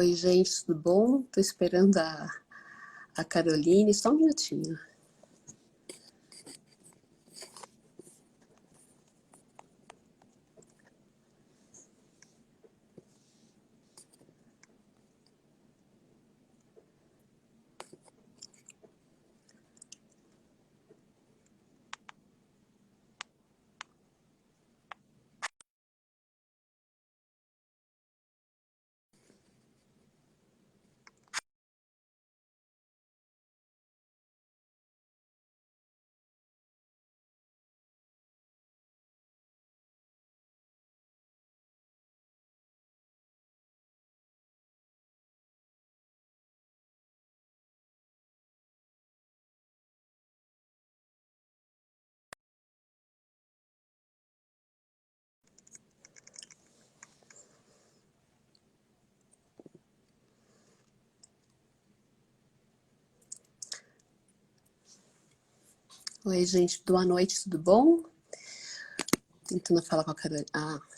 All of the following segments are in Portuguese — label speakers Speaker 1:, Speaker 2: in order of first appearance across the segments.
Speaker 1: Oi, gente, tudo bom? Tô esperando a Caroline, só um minutinho. Oi, gente, boa noite, tudo bom? Tentando falar com a Caroline. Aqui.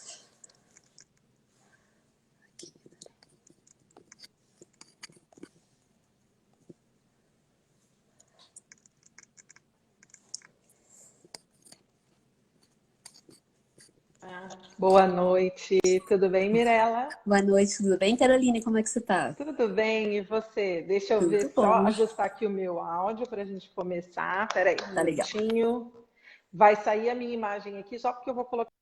Speaker 2: Boa noite, tudo bem, Mirela?
Speaker 1: Boa noite, tudo bem, Caroline? Como é que você tá?
Speaker 2: Tudo bem, e você? Deixa eu
Speaker 1: Tudo
Speaker 2: ver só,
Speaker 1: bom,
Speaker 2: ajustar aqui o meu áudio para a gente começar. Peraí, um
Speaker 1: tá legal.
Speaker 2: minutinho. Vai sair a minha imagem aqui, só porque eu vou colocar.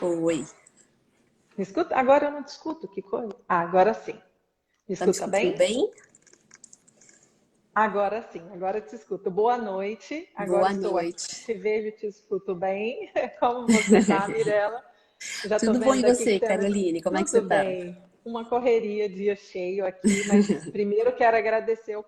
Speaker 1: Oi,
Speaker 2: Me escuta? Agora eu não te escuto, que coisa. Ah, agora sim. Me
Speaker 1: tá me
Speaker 2: escuta
Speaker 1: escutando
Speaker 2: bem?
Speaker 1: bem?
Speaker 2: Agora sim, agora eu te escuto. Boa noite, agora
Speaker 1: Boa
Speaker 2: estou aqui,
Speaker 1: noite.
Speaker 2: te vejo e te escuto bem. Como você tá, Mirela? Já estou
Speaker 1: Tudo bom e
Speaker 2: vendo aqui que
Speaker 1: você,
Speaker 2: temos
Speaker 1: Caroline? Como é que você
Speaker 2: tudo
Speaker 1: tá?
Speaker 2: bem. Uma correria, dia cheio aqui, mas primeiro quero agradecer o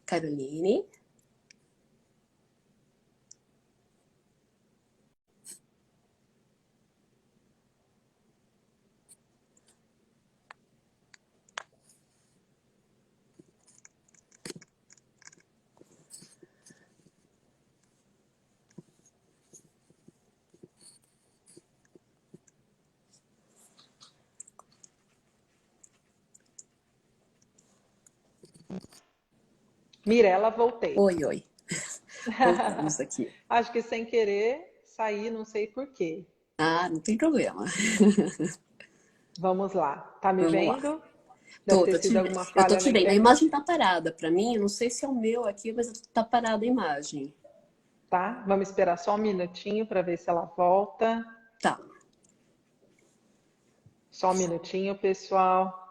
Speaker 1: Caroline?
Speaker 2: Mirela, voltei.
Speaker 1: Oi, oi. Voltamos aqui.
Speaker 2: Acho que sem querer saí, não sei por quê.
Speaker 1: Ah, não tem problema.
Speaker 2: Vamos lá. Tá me
Speaker 1: Vamos lá.
Speaker 2: vendo? Deve
Speaker 1: Tô,
Speaker 2: ter
Speaker 1: tô te
Speaker 2: sido
Speaker 1: vendo.
Speaker 2: alguma
Speaker 1: Eu tô
Speaker 2: falha
Speaker 1: te
Speaker 2: na
Speaker 1: vendo. A
Speaker 2: internet,
Speaker 1: imagem tá parada pra mim. Eu não sei se é o meu aqui, mas tá parada a imagem.
Speaker 2: tá? Vamos esperar só um minutinho para ver se ela volta.
Speaker 1: Tá.
Speaker 2: Só um minutinho, pessoal.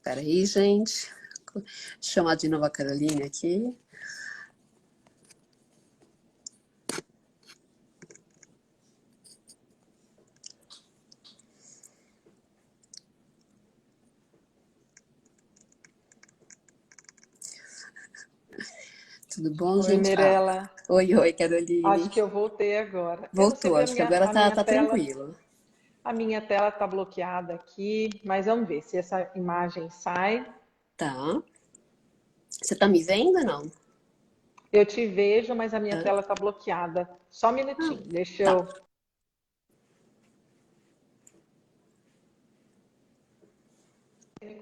Speaker 1: Peraí, gente. Chamar de novo a Caroline aqui. Tudo bom,
Speaker 2: Oi,
Speaker 1: gente?
Speaker 2: Mirela.
Speaker 1: Oi, oi,
Speaker 2: Acho
Speaker 1: Caroline.
Speaker 2: que eu voltei agora. Eu não sei
Speaker 1: Voltou,
Speaker 2: ver
Speaker 1: acho que agora
Speaker 2: a
Speaker 1: tá,
Speaker 2: minha
Speaker 1: tá
Speaker 2: tela.
Speaker 1: tranquilo.
Speaker 2: A minha tela está bloqueada aqui, mas vamos ver se essa imagem sai.
Speaker 1: Tá. Você tá me vendo ou não?
Speaker 2: Eu te vejo, mas a minha
Speaker 1: Hã?
Speaker 2: tela está bloqueada. Só um
Speaker 1: Ah,
Speaker 2: minutinho, deixa
Speaker 1: tá.
Speaker 2: eu.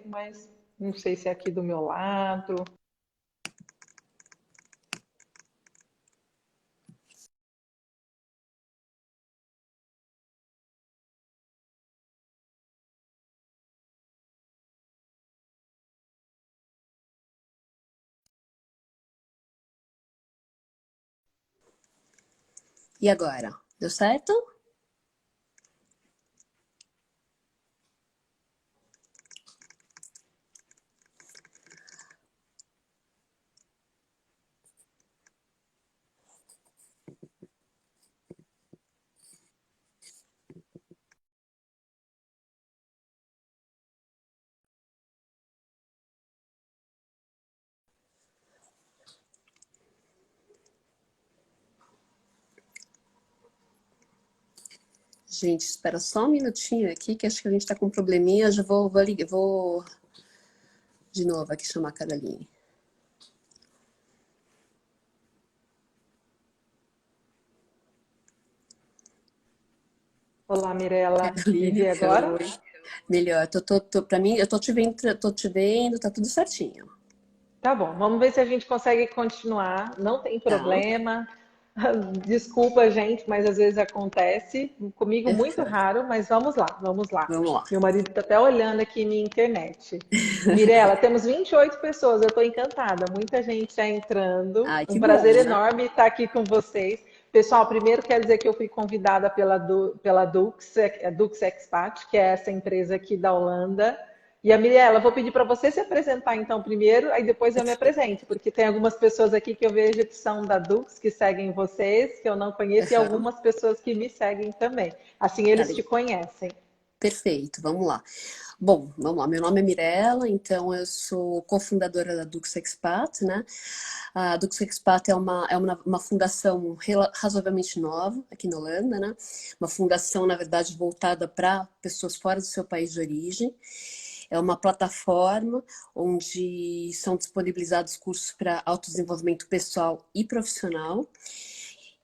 Speaker 2: Mas não sei se é aqui do meu lado.
Speaker 1: E agora? Deu certo? Gente, espera só um minutinho aqui, que acho que a gente tá com um probleminha. Eu já vou ligar, vou de novo aqui chamar a Caroline.
Speaker 2: Olá, Mirela. Me
Speaker 1: Caroline,
Speaker 2: vê agora?
Speaker 1: oi. Melhor, pra mim, eu tô te vendo, tá tudo certinho.
Speaker 2: Tá bom, vamos ver se a gente consegue continuar. Não tem
Speaker 1: Tá,
Speaker 2: problema. Desculpa, gente, mas às vezes acontece. Comigo muito
Speaker 1: perfeito.
Speaker 2: raro, mas vamos lá, vamos lá.
Speaker 1: Vamos lá.
Speaker 2: Meu marido está até olhando aqui minha internet. Mirela, temos 28 pessoas, eu estou encantada. Muita gente está entrando.
Speaker 1: Ai,
Speaker 2: Um
Speaker 1: que bom,
Speaker 2: prazer
Speaker 1: né?
Speaker 2: enorme estar aqui com vocês. Pessoal, primeiro quero dizer que eu fui convidada pela Dux, a Dux Expat, que é essa empresa aqui da Holanda. E a Mirella, vou pedir para você se apresentar então primeiro, aí depois eu me apresento, porque tem algumas pessoas aqui que eu vejo que são da Dux, que seguem vocês, que eu não conheço, e
Speaker 1: Aham,
Speaker 2: algumas pessoas que me seguem também. Assim
Speaker 1: tá
Speaker 2: eles te
Speaker 1: bem.
Speaker 2: conhecem.
Speaker 1: Perfeito, vamos lá. Bom, vamos lá. Meu nome é Mirella, então eu sou cofundadora da Dux Expat, né? A Dux Expat é uma fundação razoavelmente nova aqui na Holanda, né? Uma fundação, na verdade, voltada para pessoas fora do seu país de origem. É uma plataforma onde são disponibilizados cursos para autodesenvolvimento pessoal e profissional.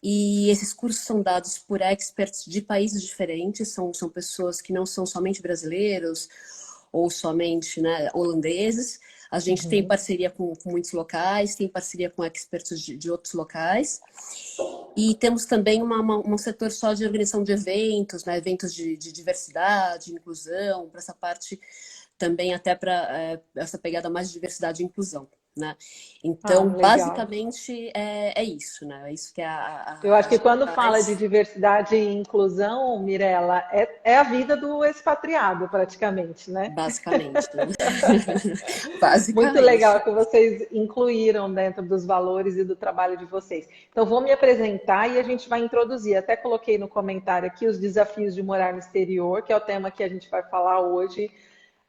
Speaker 1: E esses cursos são dados por experts de países diferentes, são pessoas que não são somente brasileiros ou somente, né, holandeses. A gente tem
Speaker 2: Uhum.
Speaker 1: parceria com muitos locais, tem parceria com experts de outros locais. E temos também um setor só de organização de eventos, né, eventos de diversidade, inclusão, para essa parte também até para essa pegada mais de diversidade e inclusão, né?
Speaker 2: Ah,
Speaker 1: Então,
Speaker 2: legal.
Speaker 1: basicamente, é isso, né? É isso que
Speaker 2: Eu
Speaker 1: a
Speaker 2: acho que
Speaker 1: gente
Speaker 2: quando fala de
Speaker 1: faz,
Speaker 2: diversidade e inclusão, Mirella, é a vida do expatriado, praticamente, né?
Speaker 1: basicamente, né?
Speaker 2: Muito legal
Speaker 1: Basicamente.
Speaker 2: que vocês incluíram dentro dos valores e do trabalho de vocês. Então, vou me apresentar e a gente vai introduzir. Até coloquei no comentário aqui os desafios de morar no exterior, que é o tema que a gente vai falar hoje.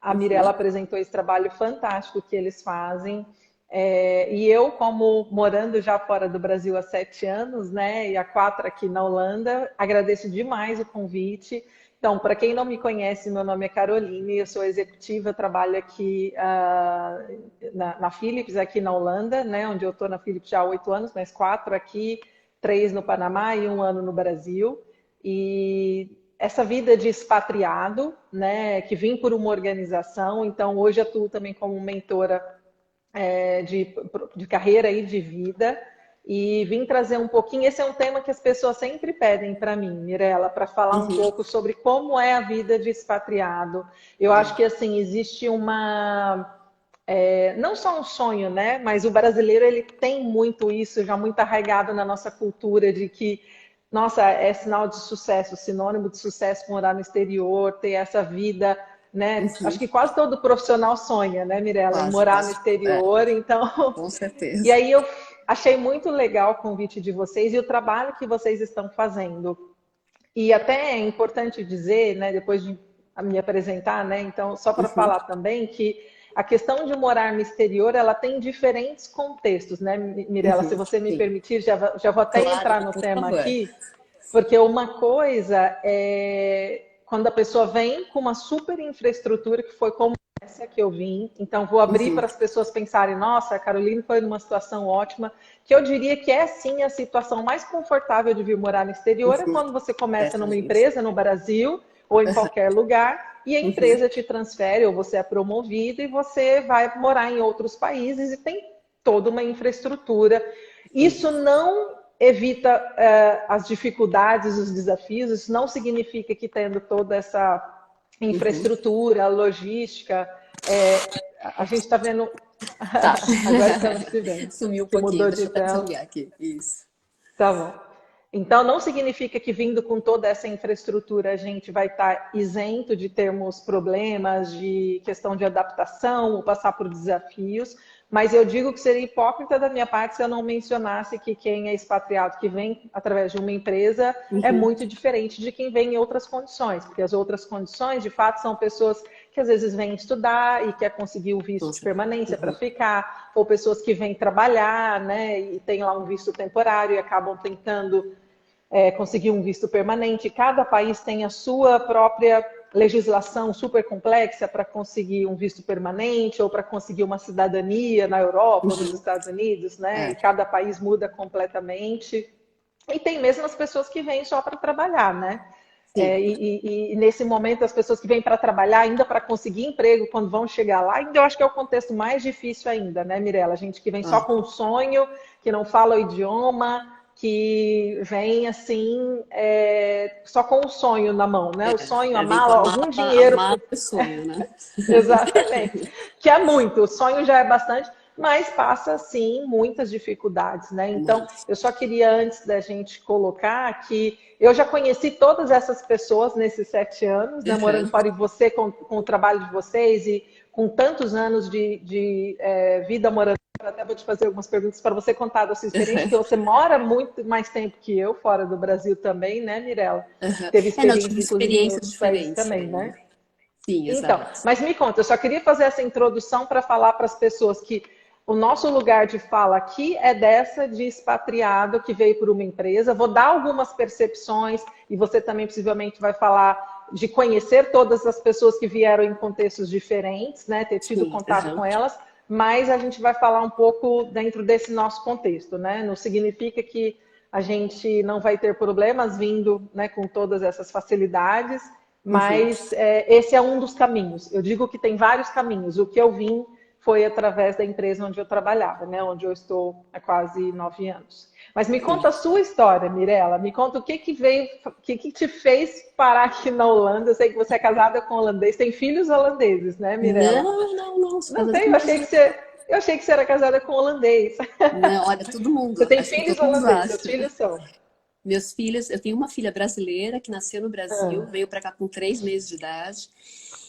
Speaker 2: A Mirella
Speaker 1: Uhum,
Speaker 2: apresentou esse trabalho fantástico que eles fazem. E eu, como morando já fora do Brasil há 7 anos, né, e há 4 aqui na Holanda, agradeço demais o convite. Então, para quem não me conhece, meu nome é Caroline, eu sou executiva, trabalho aqui na Philips, aqui na Holanda, né, onde eu estou na Philips já há 8 anos, mas 4 aqui, 3 no Panamá e 1 ano no Brasil. E essa vida de expatriado, né, que vim por uma organização, então hoje atuo também como mentora de carreira e de vida. E vim trazer um pouquinho. Esse é um tema que as pessoas sempre pedem para mim, Mirella, para falar um
Speaker 1: uhum,
Speaker 2: pouco sobre como é a vida de expatriado. Eu acho que assim existe não só um sonho, né? Mas o brasileiro ele tem muito isso, já muito arraigado na nossa cultura de que, nossa, é sinal de sucesso, sinônimo de sucesso morar no exterior, ter essa vida, né? Acho
Speaker 1: uhum.
Speaker 2: que quase todo profissional sonha, né, Mirella, em
Speaker 1: Quase,
Speaker 2: morar no
Speaker 1: quase,
Speaker 2: exterior. Então,
Speaker 1: com
Speaker 2: e
Speaker 1: certeza.
Speaker 2: aí eu achei muito legal o convite de vocês e o trabalho que vocês estão fazendo. E até é importante dizer, né, depois de me apresentar, né, então só para
Speaker 1: Uhum,
Speaker 2: falar também que a questão de morar no exterior, ela tem diferentes contextos, né, Mirella? Se
Speaker 1: uhum,
Speaker 2: você me
Speaker 1: sim.
Speaker 2: permitir, já vou até
Speaker 1: Claro,
Speaker 2: entrar
Speaker 1: não,
Speaker 2: no
Speaker 1: por
Speaker 2: tema
Speaker 1: favor.
Speaker 2: aqui, porque uma coisa é quando a pessoa vem com uma super infraestrutura que foi como essa que eu vim, então vou abrir
Speaker 1: Uhum,
Speaker 2: para as pessoas pensarem, nossa, a Caroline foi numa situação ótima, que eu diria que é sim a situação mais confortável de vir morar no exterior, é
Speaker 1: uhum,
Speaker 2: quando você começa numa
Speaker 1: certamente.
Speaker 2: empresa no Brasil ou em qualquer lugar e a
Speaker 1: Uhum,
Speaker 2: empresa te transfere ou você é promovido e você vai morar em outros países e tem toda uma infraestrutura.
Speaker 1: sim.
Speaker 2: Isso não evita as dificuldades, os desafios, isso não significa que tendo toda essa
Speaker 1: Uhum.
Speaker 2: infraestrutura, logística, a gente está vendo.
Speaker 1: Tá.
Speaker 2: Agora estamos te vendo,
Speaker 1: Sumiu um
Speaker 2: que
Speaker 1: pouquinho.
Speaker 2: mudou de
Speaker 1: Deixa eu até
Speaker 2: tela.
Speaker 1: desligar aqui. Isso.
Speaker 2: Tá bom. Então, não significa que vindo com toda essa infraestrutura a gente vai estar isento de termos problemas de questão de adaptação ou passar por desafios, mas eu digo que seria hipócrita da minha parte se eu não mencionasse que quem é expatriado, que vem através de uma empresa, é
Speaker 1: Uhum.
Speaker 2: muito diferente de quem vem em outras condições, porque as outras condições, de fato, são pessoas que às vezes vêm estudar e quer conseguir o visto de
Speaker 1: Nossa.
Speaker 2: permanência para
Speaker 1: Uhum.
Speaker 2: ficar, ou pessoas que vêm trabalhar, né, e tem lá um visto temporário e acabam tentando conseguir um visto permanente. Cada país tem a sua própria legislação super complexa para conseguir um visto permanente ou para conseguir uma cidadania na Europa ou nos
Speaker 1: Uhum.
Speaker 2: Estados Unidos, né? E
Speaker 1: É,
Speaker 2: cada país muda completamente. E tem mesmo as pessoas que vêm só para trabalhar, né?
Speaker 1: sim.
Speaker 2: E nesse momento, as pessoas que vêm para trabalhar, ainda para conseguir emprego, quando vão chegar lá, ainda eu acho que é o contexto mais difícil ainda, né, Mirella? A gente que vem só
Speaker 1: Ah,
Speaker 2: com um sonho, que não fala o idioma, que vem assim, só com o sonho na mão, né? O sonho, a
Speaker 1: vem com
Speaker 2: mala, algum
Speaker 1: a
Speaker 2: dinheiro.
Speaker 1: mala do sonho, né?
Speaker 2: Exatamente. Que é muito, o sonho já é bastante, mas passa sim muitas dificuldades, né? Então,
Speaker 1: Muito.
Speaker 2: eu só queria antes da gente colocar que eu já conheci todas essas pessoas nesses 7 anos, né, morando
Speaker 1: Uhum.
Speaker 2: fora, e você com o trabalho de vocês e com tantos anos de vida morando fora. Até vou te fazer algumas perguntas para você contar da sua experiência, porque você mora muito mais tempo que eu fora do Brasil também, né, Mirella?
Speaker 1: Uhum.
Speaker 2: Teve
Speaker 1: É, não, tive
Speaker 2: experiência, inclusive, em
Speaker 1: experiências
Speaker 2: outros países
Speaker 1: diferentes
Speaker 2: também,
Speaker 1: também, né?
Speaker 2: né?
Speaker 1: Sim,
Speaker 2: Então,
Speaker 1: exato.
Speaker 2: mas me conta, eu só queria fazer essa introdução para falar para as pessoas que o nosso lugar de fala aqui é dessa de expatriado que veio por uma empresa. Vou dar algumas percepções e você também possivelmente vai falar de conhecer todas as pessoas que vieram em contextos diferentes, né? Ter tido
Speaker 1: Sim,
Speaker 2: contato
Speaker 1: uhum.
Speaker 2: com elas, mas a gente vai falar um pouco dentro desse nosso contexto, né? Não significa que a gente não vai ter problemas vindo, né, com todas essas facilidades,
Speaker 1: Uhum.
Speaker 2: mas esse é um dos caminhos. Eu digo que tem vários caminhos. O que eu vim foi através da empresa onde eu trabalhava, né? Onde eu estou há quase 9 anos. Mas me conta
Speaker 1: Sim.
Speaker 2: a sua história, Mirella. Me conta o que que veio, o que que te fez parar aqui na Holanda. Eu sei que você é casada com holandês, tem filhos holandeses, né, Mirella?
Speaker 1: Não, não, não, sou
Speaker 2: Não
Speaker 1: casada
Speaker 2: tem,
Speaker 1: com brasileiro.
Speaker 2: eu achei que você era casada com holandês.
Speaker 1: Não, olha, todo mundo,
Speaker 2: Você tem
Speaker 1: acho que
Speaker 2: filhos
Speaker 1: todo mundo
Speaker 2: holandeses, seus
Speaker 1: acha.
Speaker 2: filhos são.
Speaker 1: Meus filhos, eu tenho uma filha brasileira que nasceu no Brasil,
Speaker 2: Ah,
Speaker 1: veio para cá com 3 meses de idade,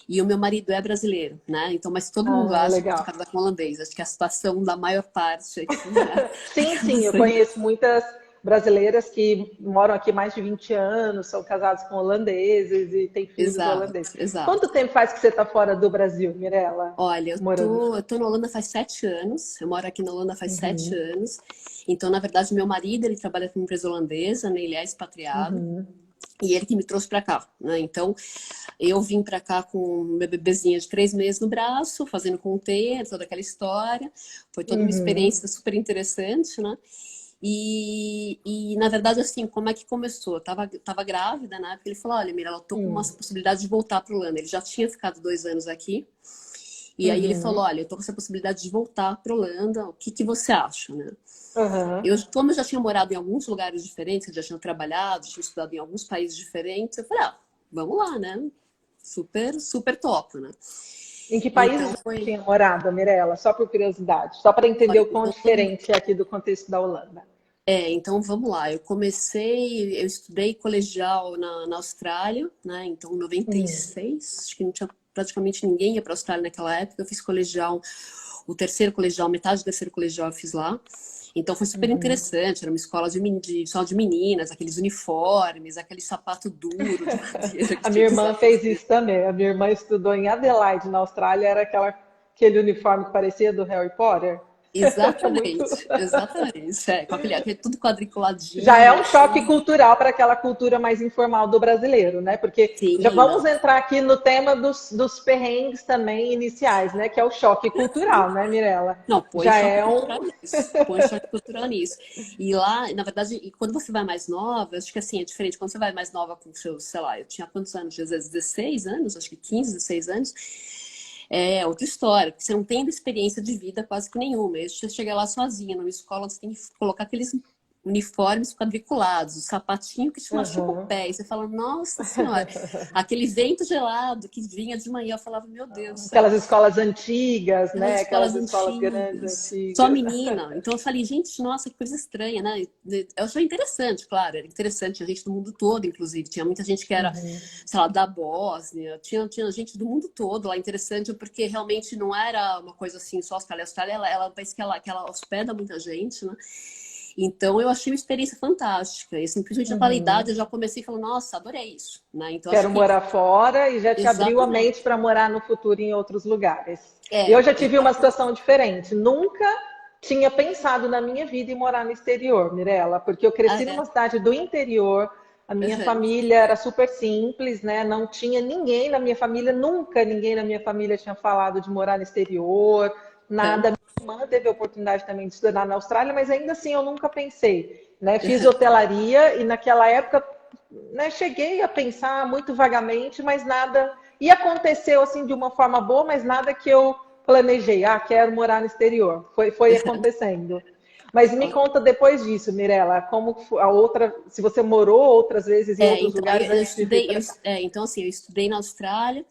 Speaker 1: e o meu marido é brasileiro, né? Então, mas todo mundo acha que eu tô
Speaker 2: legal.
Speaker 1: casada com holandês. Acho que a situação da maior parte aqui, né?
Speaker 2: Sim,
Speaker 1: Acaba
Speaker 2: sim, eu
Speaker 1: sendo.
Speaker 2: conheço muitas brasileiras que moram aqui mais de 20 anos, são casadas com holandeses e têm filhos
Speaker 1: Exato,
Speaker 2: holandeses. Quanto
Speaker 1: exato.
Speaker 2: tempo faz que você está fora do Brasil, Mirella,
Speaker 1: Olha,
Speaker 2: morando
Speaker 1: eu
Speaker 2: fora?
Speaker 1: tô na Holanda faz 7 anos, eu moro aqui na Holanda faz sete
Speaker 2: Uhum,
Speaker 1: anos. Então, na verdade, meu marido, ele trabalha com uma empresa holandesa, né? Ele é expatriado.
Speaker 2: uhum,
Speaker 1: E ele que me trouxe para cá, né? Então, eu vim para cá com meu bebezinho de 3 meses no braço, fazendo container, toda aquela história. Foi toda uma
Speaker 2: uhum,
Speaker 1: experiência super interessante, né? Na verdade, assim, como é que começou? Eu tava grávida, né? Porque ele falou, olha, Mira, eu tô com uma
Speaker 2: uhum,
Speaker 1: possibilidade de voltar para Holanda. Ele já tinha ficado 2 anos aqui. E aí ele falou,
Speaker 2: uhum,
Speaker 1: olha, eu tô com essa possibilidade de voltar para Holanda. O que que você acha, né?
Speaker 2: uhum.
Speaker 1: Como eu já tinha morado em alguns lugares diferentes, eu já tinha trabalhado, tinha estudado em alguns países diferentes, eu falei, vamos lá, né? Super, super top, né?
Speaker 2: Em que países
Speaker 1: Então
Speaker 2: você
Speaker 1: foi,
Speaker 2: tinha morado, Mirella? Só por curiosidade, só para entender
Speaker 1: olha,
Speaker 2: o quão diferente é aqui do contexto da Holanda.
Speaker 1: então vamos lá. Eu estudei colegial na Austrália, né? Então, em
Speaker 2: Hum,
Speaker 1: 96, acho que não tinha praticamente ninguém ia para a Austrália naquela época. Eu fiz colegial, o terceiro colegial, metade do terceiro colegial eu fiz lá. Então foi super
Speaker 2: uhum.
Speaker 1: interessante, era uma escola só de meninas, aqueles uniformes, aquele sapato duro de madeira que
Speaker 2: A
Speaker 1: tinha
Speaker 2: minha
Speaker 1: que usar
Speaker 2: irmã
Speaker 1: para
Speaker 2: fez isso também. A minha irmã estudou em Adelaide, na Austrália, era aquele uniforme que parecia do Harry Potter. Era muito.
Speaker 1: Exatamente, exatamente. Com aquele tudo
Speaker 2: Já é
Speaker 1: quadriculadinho,
Speaker 2: um choque
Speaker 1: assim.
Speaker 2: cultural para aquela cultura mais informal do brasileiro, né? Porque já
Speaker 1: Sim,
Speaker 2: vamos
Speaker 1: não.
Speaker 2: entrar aqui no tema dos perrengues também iniciais, né? Que é o choque cultural, né, Mirella?
Speaker 1: Não, põe
Speaker 2: Já
Speaker 1: choque
Speaker 2: é um.
Speaker 1: cultural nisso. Põe choque cultural nisso. E lá, na verdade, e quando você vai mais nova, acho que assim, é diferente. Quando você vai mais nova com seus, sei lá, eu tinha quantos anos? Às vezes 16 anos, acho que 15, 16 anos. É outra história, porque você não tem experiência de vida quase que nenhuma. E você chega lá sozinha numa escola, você tem que colocar aqueles uniformes quadriculados, o sapatinho que te machuca o
Speaker 2: Aham.
Speaker 1: pé. E você fala, nossa senhora, aquele vento gelado que vinha de manhã, eu falava, meu Deus do céu.
Speaker 2: Aquelas escolas antigas,
Speaker 1: Aquelas
Speaker 2: né?
Speaker 1: escolas
Speaker 2: Aquelas escolas grandes,
Speaker 1: antigas, só
Speaker 2: antigas.
Speaker 1: menina. Então eu falei, gente, nossa, que coisa estranha, né? Eu achei interessante, claro, era interessante, tinha gente do mundo todo, inclusive. Tinha muita gente que era,
Speaker 2: Uhum.
Speaker 1: sei lá, da Bósnia, tinha gente do mundo todo lá, interessante, porque realmente não era uma coisa assim, só a Austrália. A Austrália, ela parece que ela hospeda muita gente, né? Então eu achei uma experiência fantástica. E assim, principalmente na qualidade,
Speaker 2: Uhum.
Speaker 1: eu já comecei falando, nossa, adorei isso, né? Então acho
Speaker 2: Quero
Speaker 1: que
Speaker 2: morar fora e já te abriu a mente
Speaker 1: exatamente.
Speaker 2: para morar no futuro em outros lugares. Eu
Speaker 1: É,
Speaker 2: já tive uma
Speaker 1: exatamente.
Speaker 2: situação diferente. Nunca tinha pensado na minha vida em morar no exterior, Mirella, porque eu
Speaker 1: Ah,
Speaker 2: cresci
Speaker 1: é.
Speaker 2: numa cidade do interior. A minha
Speaker 1: Uhum.
Speaker 2: família era super simples, né? Não tinha ninguém na minha família, nunca ninguém na minha família tinha falado de morar no exterior,
Speaker 1: Uhum.
Speaker 2: nada. Minha irmã teve a oportunidade também de estudar na Austrália, mas ainda assim eu nunca pensei, né? Fiz
Speaker 1: Uhum.
Speaker 2: hotelaria e naquela época, né, cheguei a pensar muito vagamente, mas nada. E aconteceu assim de uma forma boa, mas nada que eu planejei. Ah, quero morar no exterior. Foi acontecendo. Mas me conta depois disso, Mirella, como a outra, se você morou outras vezes em outros
Speaker 1: Então,
Speaker 2: lugares
Speaker 1: eu
Speaker 2: antes de vir
Speaker 1: estudei,
Speaker 2: para cá.
Speaker 1: então assim, eu estudei na Austrália.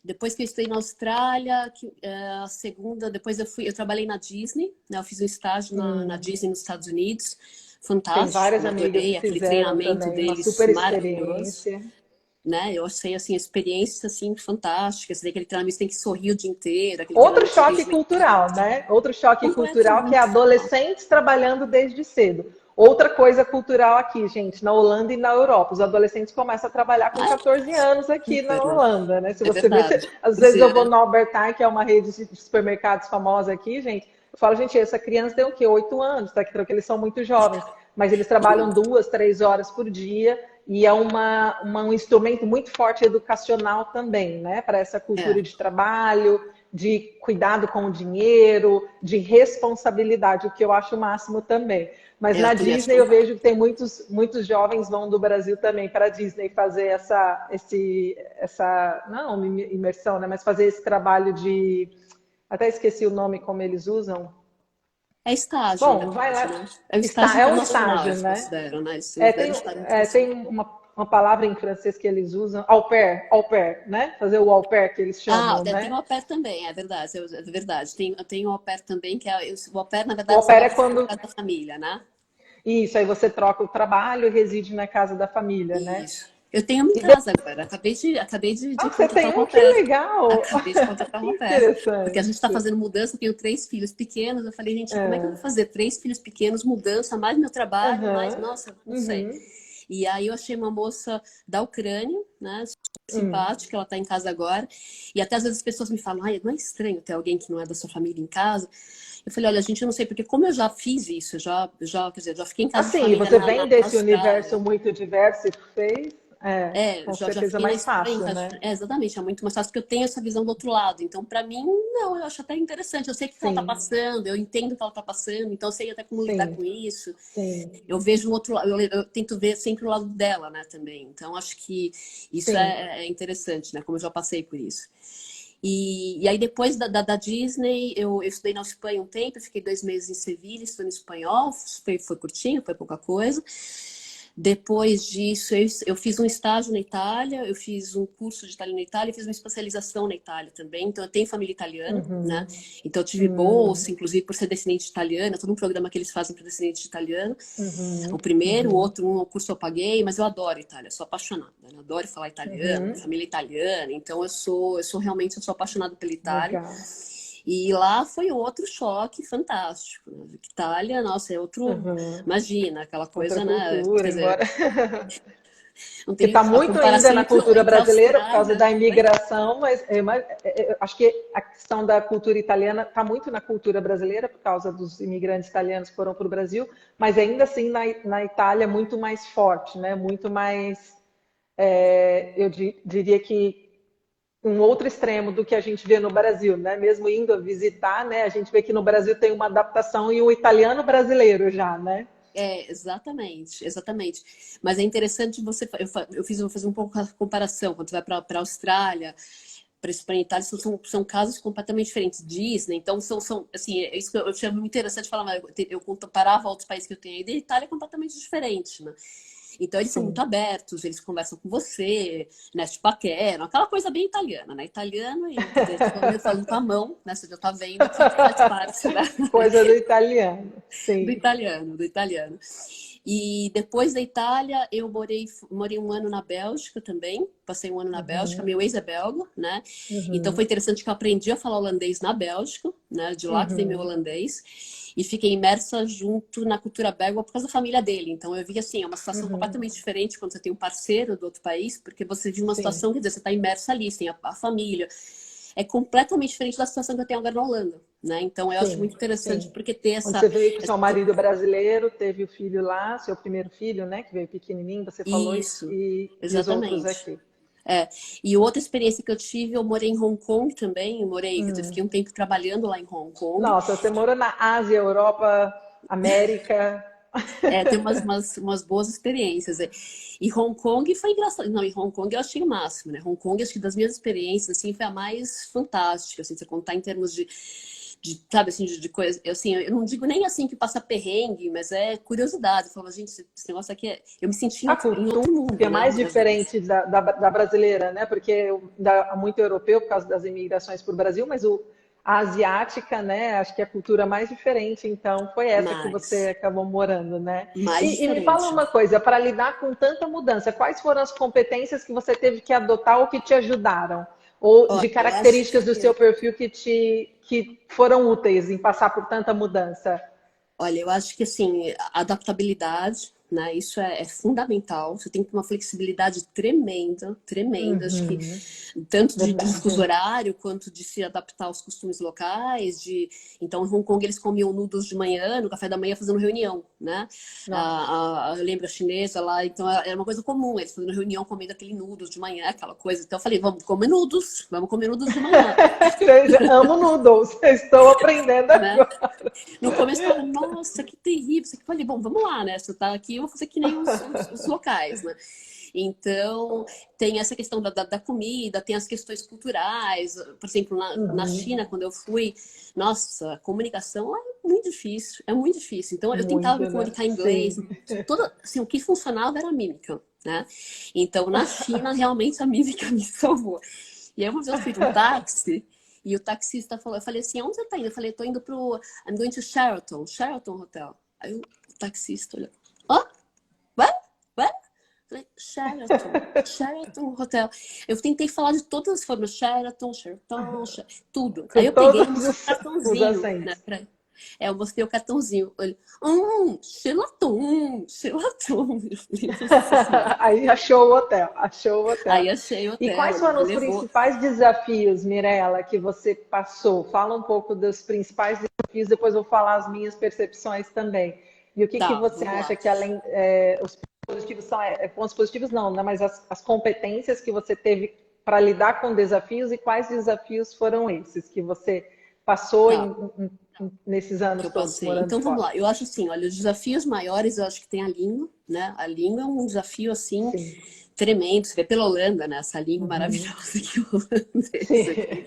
Speaker 1: Depois que eu estudei na Austrália, a segunda, depois eu trabalhei na Disney, né? Eu fiz um estágio na Disney nos Estados Unidos,
Speaker 2: Tem
Speaker 1: fantástico,
Speaker 2: várias
Speaker 1: né?
Speaker 2: amigas que
Speaker 1: Adorei aquele
Speaker 2: fizeram
Speaker 1: treinamento
Speaker 2: também, uma
Speaker 1: deles
Speaker 2: super
Speaker 1: maravilhoso,
Speaker 2: experiência.
Speaker 1: né? Eu achei assim, experiência assim fantástica, assim, aquele treinamento você tem que sorrir o dia inteiro, aquele
Speaker 2: Outro
Speaker 1: treinamento
Speaker 2: choque
Speaker 1: deles
Speaker 2: cultural, né? Outro choque cultural que é
Speaker 1: completamente.
Speaker 2: adolescentes trabalhando desde cedo. Outra coisa cultural aqui, gente, na Holanda e na Europa. Os adolescentes começam a trabalhar com
Speaker 1: Ah,
Speaker 2: 14 anos aqui na
Speaker 1: super, né?
Speaker 2: Holanda, né? Se
Speaker 1: É
Speaker 2: você vê,
Speaker 1: verdade.
Speaker 2: às vezes
Speaker 1: 14
Speaker 2: eu vou
Speaker 1: anos.
Speaker 2: no Albertar, que é uma rede de supermercados famosa aqui, gente. Eu falo, gente, essa criança tem o quê? 8 anos, tá? Porque eles são muito jovens. Mas eles trabalham 2, 3 horas por dia e é um instrumento muito forte educacional também, né? Para essa cultura
Speaker 1: É,
Speaker 2: de trabalho, de cuidado com o dinheiro, de responsabilidade, o que eu acho o máximo também. Mas
Speaker 1: eu
Speaker 2: na
Speaker 1: também acho
Speaker 2: Disney eu
Speaker 1: fantástico.
Speaker 2: vejo que tem muitos jovens vão do Brasil também para a Disney fazer essa não imersão, né? Mas fazer esse trabalho de, até esqueci o nome como eles usam.
Speaker 1: É estágio, na
Speaker 2: Bom, vai
Speaker 1: verdade,
Speaker 2: lá.
Speaker 1: né? É um estágio
Speaker 2: É um
Speaker 1: internacional,
Speaker 2: estágio,
Speaker 1: eles
Speaker 2: né?
Speaker 1: consideram, né? Eles
Speaker 2: É,
Speaker 1: consideram estágio internacional.
Speaker 2: tem uma palavra em francês que eles usam, au pair, né? Fazer o au pair que eles
Speaker 1: Ah,
Speaker 2: chamam,
Speaker 1: tem o
Speaker 2: né?
Speaker 1: au pair também, é verdade, é verdade. Tem o au pair também, que é, o au pair, na
Speaker 2: O
Speaker 1: verdade,
Speaker 2: au
Speaker 1: você
Speaker 2: pair
Speaker 1: vai
Speaker 2: é
Speaker 1: para
Speaker 2: quando
Speaker 1: casa da família, né?
Speaker 2: isso, aí você troca o trabalho e reside na casa da família, né?
Speaker 1: Isso. Eu tenho uma em
Speaker 2: E depois,
Speaker 1: casa agora, acabei de
Speaker 2: você
Speaker 1: contratar
Speaker 2: tem
Speaker 1: um au
Speaker 2: um, que
Speaker 1: pair.
Speaker 2: legal!
Speaker 1: Acabei de contratar um
Speaker 2: Que
Speaker 1: au pair. Porque a gente está
Speaker 2: interessante.
Speaker 1: fazendo mudança, eu tenho 3 filhos pequenos. Eu falei, gente, como é que eu vou
Speaker 2: É.
Speaker 1: fazer 3 filhos pequenos, mudança, mais meu trabalho, mais,
Speaker 2: Aham.
Speaker 1: nossa, não sei.
Speaker 2: Uhum.
Speaker 1: E aí eu achei uma moça da Ucrânia, né? Super
Speaker 2: Hum.
Speaker 1: simpática, ela tá em casa agora. E até às vezes as pessoas me falam, ai, não é estranho ter alguém que não é da sua família em casa? Eu falei, olha, gente, eu não sei, porque como eu já fiz isso, quer dizer, já fiquei em casa de
Speaker 2: Assim,
Speaker 1: família
Speaker 2: você vem
Speaker 1: na
Speaker 2: desse universo
Speaker 1: Austrália.
Speaker 2: muito diverso e fez,
Speaker 1: É,
Speaker 2: com
Speaker 1: já
Speaker 2: certeza
Speaker 1: fiquei na
Speaker 2: mais
Speaker 1: Espanha, em
Speaker 2: fácil,
Speaker 1: casa
Speaker 2: né?
Speaker 1: exatamente, é muito mais fácil, porque eu tenho essa visão do outro lado. Então, para mim, não, eu acho até interessante. Eu sei o que ela tá
Speaker 2: Sim,
Speaker 1: passando, eu entendo o que ela tá passando, então eu sei até como lidar
Speaker 2: sim,
Speaker 1: com isso.
Speaker 2: sim,
Speaker 1: Eu vejo o outro lado, eu tento ver sempre o lado dela, né, também. Então, acho que isso
Speaker 2: sim.
Speaker 1: é interessante, né, como eu já passei por isso. E aí, depois da Disney, eu estudei na Espanha um tempo, eu fiquei 2 meses em Sevilha, estudando espanhol, foi curtinho, foi pouca coisa. Depois disso, eu fiz um estágio na Itália, eu fiz um curso de italiano na Itália, e fiz uma especialização na Itália também. Então, eu tenho família italiana, né?
Speaker 2: Uhum.
Speaker 1: Então, eu tive bolsa,
Speaker 2: Uhum.
Speaker 1: inclusive por ser descendente de italiana, todo um programa que eles fazem para descendente de italiano. O
Speaker 2: Uhum.
Speaker 1: primeiro, o
Speaker 2: Uhum.
Speaker 1: outro, um curso eu paguei, mas eu adoro Itália, sou apaixonada, né? Adoro falar italiano, minha
Speaker 2: Uhum.
Speaker 1: família é italiana, então eu sou apaixonada pela Itália.
Speaker 2: Legal.
Speaker 1: E lá foi outro choque fantástico, né? Itália, nossa, é outro,
Speaker 2: Uhum.
Speaker 1: imagina, aquela
Speaker 2: Outra
Speaker 1: coisa, né? Quer
Speaker 2: cultura,
Speaker 1: dizer,
Speaker 2: embora
Speaker 1: não
Speaker 2: que
Speaker 1: tem
Speaker 2: está
Speaker 1: a
Speaker 2: muito ainda
Speaker 1: comparação
Speaker 2: na cultura
Speaker 1: entre a
Speaker 2: brasileira por causa
Speaker 1: Austrália.
Speaker 2: da
Speaker 1: Oi?
Speaker 2: imigração, mas acho que a questão da cultura italiana está muito na cultura brasileira por causa dos imigrantes italianos que foram para o Brasil, mas ainda assim na Itália muito mais forte, né? Muito mais, eu diria que um outro extremo do que a gente vê no Brasil, né? Mesmo indo a visitar, né? A gente vê que no Brasil tem uma adaptação e o italiano brasileiro já, né?
Speaker 1: É, exatamente, exatamente. Mas é interessante você. Eu fiz um pouco a comparação quando você vai para a Austrália. para a Itália são casos completamente diferentes. Disney, então assim, é isso que eu achei muito interessante falar, mas eu comparava outros países que eu tenho aí, da Itália é completamente diferente, né? Então eles são muito
Speaker 2: Sim.
Speaker 1: abertos, eles conversam com você, né? Te paqueram, aquela coisa bem italiana, né? Italiano e eu falando com a mão, né? Você já tá vendo que faz parte, né?
Speaker 2: Coisa do italiano,
Speaker 1: Do
Speaker 2: sim.
Speaker 1: italiano, do italiano. E depois da Itália, eu morei um ano na Bélgica também. Passei um ano na Bélgica.
Speaker 2: Uhum,
Speaker 1: Meu ex é belga, né? Então foi
Speaker 2: uhum,
Speaker 1: interessante que eu aprendi a falar holandês na Bélgica, né? De lá que vem meu
Speaker 2: uhum,
Speaker 1: holandês. E fiquei imersa junto na cultura belga por causa da família dele. Então eu vi assim, é uma situação
Speaker 2: uhum,
Speaker 1: completamente diferente quando você tem um parceiro do outro país, porque você vive uma
Speaker 2: sim.
Speaker 1: situação, quer dizer, você está imersa ali, tem a família. É completamente diferente da situação que eu tenho agora na Holanda, né? Então eu acho
Speaker 2: Sim,
Speaker 1: muito interessante
Speaker 2: sim.
Speaker 1: porque ter
Speaker 2: Onde
Speaker 1: essa,
Speaker 2: você veio com seu marido brasileiro, teve o filho lá, seu primeiro filho, né, que veio pequenininho, você falou,
Speaker 1: isso,
Speaker 2: e os outros
Speaker 1: exatamente.
Speaker 2: aqui.
Speaker 1: É. E outra experiência que eu tive, eu morei em Hong Kong também. Quer dizer,
Speaker 2: Hum.
Speaker 1: fiquei um tempo trabalhando lá em Hong Kong.
Speaker 2: Nossa, você morou na Ásia, Europa, América.
Speaker 1: É, tem umas boas experiências. É. E Hong Kong foi engraçado. Não, em Hong Kong eu achei o máximo, né? Hong Kong, acho que das minhas experiências, assim, foi a mais fantástica, assim, você contar em termos sabe, assim, de coisa. Assim, eu não digo nem assim que passa perrengue, mas é curiosidade. Eu falava, gente, esse negócio aqui é. Eu me senti
Speaker 2: A
Speaker 1: em
Speaker 2: cultura
Speaker 1: outro
Speaker 2: que
Speaker 1: mundo,
Speaker 2: é
Speaker 1: né?
Speaker 2: mais diferente da brasileira, né? Porque há muito europeu por causa das imigrações para o Brasil, mas a asiática, né? Acho que é a cultura mais diferente, então foi essa que você
Speaker 1: Mais,
Speaker 2: acabou morando, né?
Speaker 1: mais
Speaker 2: E me fala
Speaker 1: diferente.
Speaker 2: uma coisa, para lidar com tanta mudança, quais foram as competências que você teve que adotar ou que te ajudaram? Ou
Speaker 1: Olha,
Speaker 2: de
Speaker 1: eu acho
Speaker 2: características do
Speaker 1: que
Speaker 2: seu perfil que foram úteis em passar por tanta mudança?
Speaker 1: Olha, eu acho que assim, a adaptabilidade, né? Isso é fundamental. Você tem que ter uma flexibilidade tremenda, tremenda. Acho que
Speaker 2: Uhum,
Speaker 1: tanto de fuso
Speaker 2: verdade.
Speaker 1: horário quanto de se adaptar aos costumes locais. Então, em Hong Kong eles comiam noodles de manhã, no café da manhã fazendo reunião, né?
Speaker 2: Nossa.
Speaker 1: Eu lembro a chinesa lá, então era uma coisa comum, eles fazendo reunião comendo aquele noodles de manhã, aquela coisa. Então eu falei, vamos comer noodles de manhã,
Speaker 2: Amo noodles, estou aprendendo
Speaker 1: né?
Speaker 2: agora.
Speaker 1: No começo eu falava, nossa, que terrível. Eu falei, bom, vamos lá, né? Você tá aqui, eu vou fazer que nem os locais, né? Então, tem essa questão da comida, tem as questões culturais. Por exemplo, na China,
Speaker 2: Uhum.
Speaker 1: quando eu fui, nossa, a comunicação é muito difícil, é muito difícil. Então, eu tentava me
Speaker 2: Muito, né?
Speaker 1: comunicar em inglês.
Speaker 2: Sim.
Speaker 1: Assim, o que funcionava era a mímica, né? Então, na China, realmente a mímica me salvou. E aí, uma vez eu fui de um táxi, e o taxista falou, eu falei assim, aonde você tá indo? Eu falei, tô indo I'm going to Sheraton, Sheraton Hotel. Aí o taxista olhou, ó, what? What? Eu falei, Sheraton Hotel. Eu tentei falar de todas as formas, Sheraton, tudo. Aí
Speaker 2: Com
Speaker 1: eu peguei e
Speaker 2: todos
Speaker 1: mostrei o
Speaker 2: os
Speaker 1: cartãozinho, né,
Speaker 2: acentos.
Speaker 1: eu mostrei o cartãozinho. Ele, Sheraton. Eu falei, nossa senhora.
Speaker 2: Aí achou o hotel, achou o hotel.
Speaker 1: Aí achei o
Speaker 2: E
Speaker 1: hotel,
Speaker 2: quais
Speaker 1: ele
Speaker 2: foram
Speaker 1: me
Speaker 2: os
Speaker 1: levou.
Speaker 2: principais desafios, Mirella, que você passou? Fala um pouco dos principais desafios, depois eu vou falar as minhas percepções também. E o que
Speaker 1: Tá,
Speaker 2: você
Speaker 1: vamos
Speaker 2: acha
Speaker 1: lá.
Speaker 2: que além os positivos são pontos positivos não, né? Mas as competências que você teve para lidar com desafios e quais desafios foram esses que você passou
Speaker 1: Tá.
Speaker 2: nesses
Speaker 1: Que
Speaker 2: anos
Speaker 1: eu
Speaker 2: todos
Speaker 1: passei.
Speaker 2: morando
Speaker 1: Então vamos
Speaker 2: fora?
Speaker 1: lá. Eu acho assim, olha, os desafios maiores, eu acho que tem a língua, né? A língua é um desafio assim
Speaker 2: Sim.
Speaker 1: tremendo. Você vê pela Holanda, né? Essa língua
Speaker 2: Uhum.
Speaker 1: maravilhosa que o holandês
Speaker 2: Sim.
Speaker 1: aqui.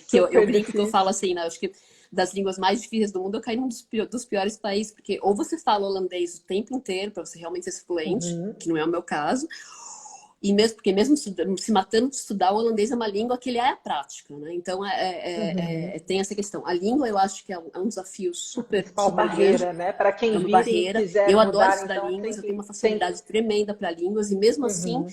Speaker 1: Que eu
Speaker 2: Super
Speaker 1: brinco que eu falo
Speaker 2: difícil.
Speaker 1: assim, né? Eu acho que das línguas mais difíceis do mundo, eu caí num dos piores países, porque ou você fala holandês o tempo inteiro para você realmente ser fluente,
Speaker 2: Uhum.
Speaker 1: que não é o meu caso, e mesmo porque mesmo se matando de estudar, o holandês é uma língua que ele é a prática, né? Então
Speaker 2: Uhum.
Speaker 1: tem essa questão. A língua eu acho que é um desafio
Speaker 2: A
Speaker 1: super,
Speaker 2: principal
Speaker 1: super grande,
Speaker 2: barreira, né? Para
Speaker 1: é
Speaker 2: quem
Speaker 1: uma
Speaker 2: vir e
Speaker 1: barreira.
Speaker 2: quiser
Speaker 1: Eu adoro
Speaker 2: mudar,
Speaker 1: estudar
Speaker 2: então
Speaker 1: línguas, eu tenho uma
Speaker 2: tem.
Speaker 1: facilidade tremenda para línguas, e mesmo assim,
Speaker 2: Uhum.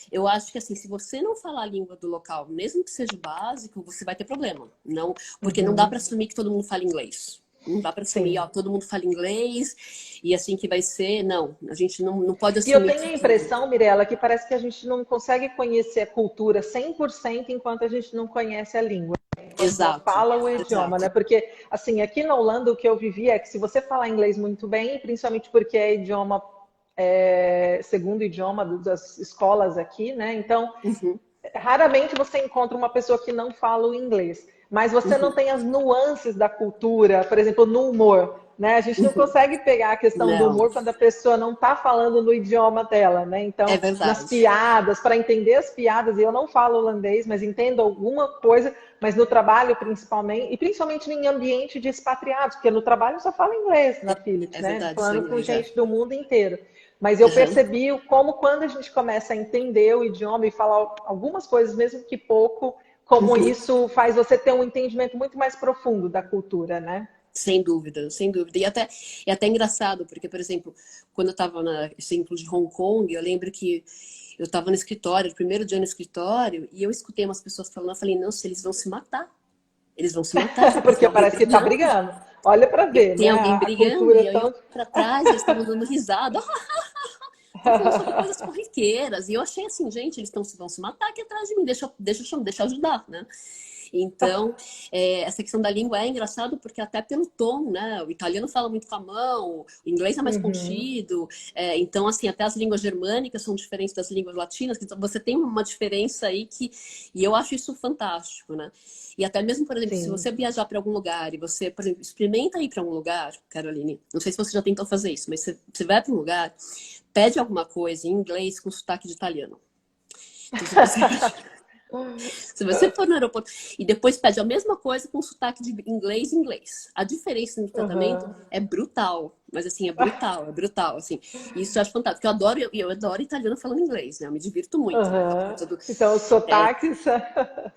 Speaker 1: eu acho que assim, se você não falar a língua do local, mesmo que seja básico, você vai ter problema. Não, porque não dá
Speaker 2: Uhum.
Speaker 1: para assumir que todo mundo fala inglês. Não dá para assumir, ó,
Speaker 2: Sim.
Speaker 1: todo mundo fala inglês e assim que vai ser. Não, a gente não pode
Speaker 2: E eu
Speaker 1: assumir
Speaker 2: tenho a impressão, Mirella, que parece que a gente não consegue conhecer a cultura 100% enquanto a gente não conhece a língua, enquanto não
Speaker 1: Exato,
Speaker 2: fala o idioma, né?
Speaker 1: exato.
Speaker 2: Porque, assim, aqui na Holanda o que eu vivi é que se você falar inglês muito bem, principalmente porque é idioma, segundo idioma das escolas aqui, né? Então,
Speaker 1: Uhum,
Speaker 2: raramente você encontra uma pessoa que não fala o inglês, mas você não
Speaker 1: uhum,
Speaker 2: tem as nuances da cultura, por exemplo, no humor. né? A gente não consegue pegar a questão do
Speaker 1: Não,
Speaker 2: humor quando a pessoa não está falando no idioma dela, né?
Speaker 1: é
Speaker 2: Então, nas
Speaker 1: verdade.
Speaker 2: piadas, para entender as piadas, e eu não falo holandês, mas entendo alguma coisa, mas no trabalho principalmente, e principalmente em ambiente de expatriados, porque no trabalho eu só falo inglês na Philips,
Speaker 1: É
Speaker 2: né?
Speaker 1: verdade, sua
Speaker 2: Falando com
Speaker 1: inglês, é.
Speaker 2: gente do mundo inteiro. Mas eu
Speaker 1: Aham.
Speaker 2: percebi como quando a gente começa a entender o idioma e falar algumas coisas, mesmo que pouco, como
Speaker 1: Uhum.
Speaker 2: isso faz você ter um entendimento muito mais profundo da cultura, né?
Speaker 1: Sem dúvida, sem dúvida. E até engraçado, porque, por exemplo, quando eu estava na exemplo de Hong Kong, eu lembro que eu estava no escritório, no primeiro dia no escritório, e eu escutei umas pessoas falando, eu falei, nossa, eles vão se matar. Eles vão se matar, tem
Speaker 2: Porque
Speaker 1: alguém
Speaker 2: parece que está
Speaker 1: brigando,
Speaker 2: brigando. Olha para ver,
Speaker 1: tem
Speaker 2: né?
Speaker 1: alguém
Speaker 2: A
Speaker 1: brigando,
Speaker 2: cultura
Speaker 1: e
Speaker 2: é
Speaker 1: aí eu
Speaker 2: tão.
Speaker 1: olhei para trás, eles estavam dando risada, estão falando sobre coisas corriqueiras. E eu achei assim, gente, vão se matar aqui atrás de mim, deixa eu ajudar, né? Então, essa questão da língua é engraçado porque até pelo tom, né? O italiano fala muito com a mão, o inglês é mais
Speaker 2: Uhum,
Speaker 1: contido. Então, assim, até as línguas germânicas são diferentes das línguas latinas. Então, você tem uma diferença aí que... E eu acho isso fantástico, né? E até mesmo, por exemplo, se
Speaker 2: sim.
Speaker 1: você viajar para algum lugar e você, por exemplo, experimenta ir para um lugar, Caroline, não sei se você já tentou fazer isso, mas você vai para um lugar, pede alguma coisa em inglês com sotaque de italiano. Então, se você Se você for no aeroporto e depois pede a mesma coisa com sotaque de inglês. A diferença no tratamento
Speaker 2: Uhum.
Speaker 1: é brutal. Mas assim, é brutal, assim. E isso eu acho fantástico, porque eu adoro italiano falando inglês, né? Eu me divirto muito, né? Por
Speaker 2: Uhum.
Speaker 1: conta do,
Speaker 2: Então, os
Speaker 1: é,
Speaker 2: sotaques.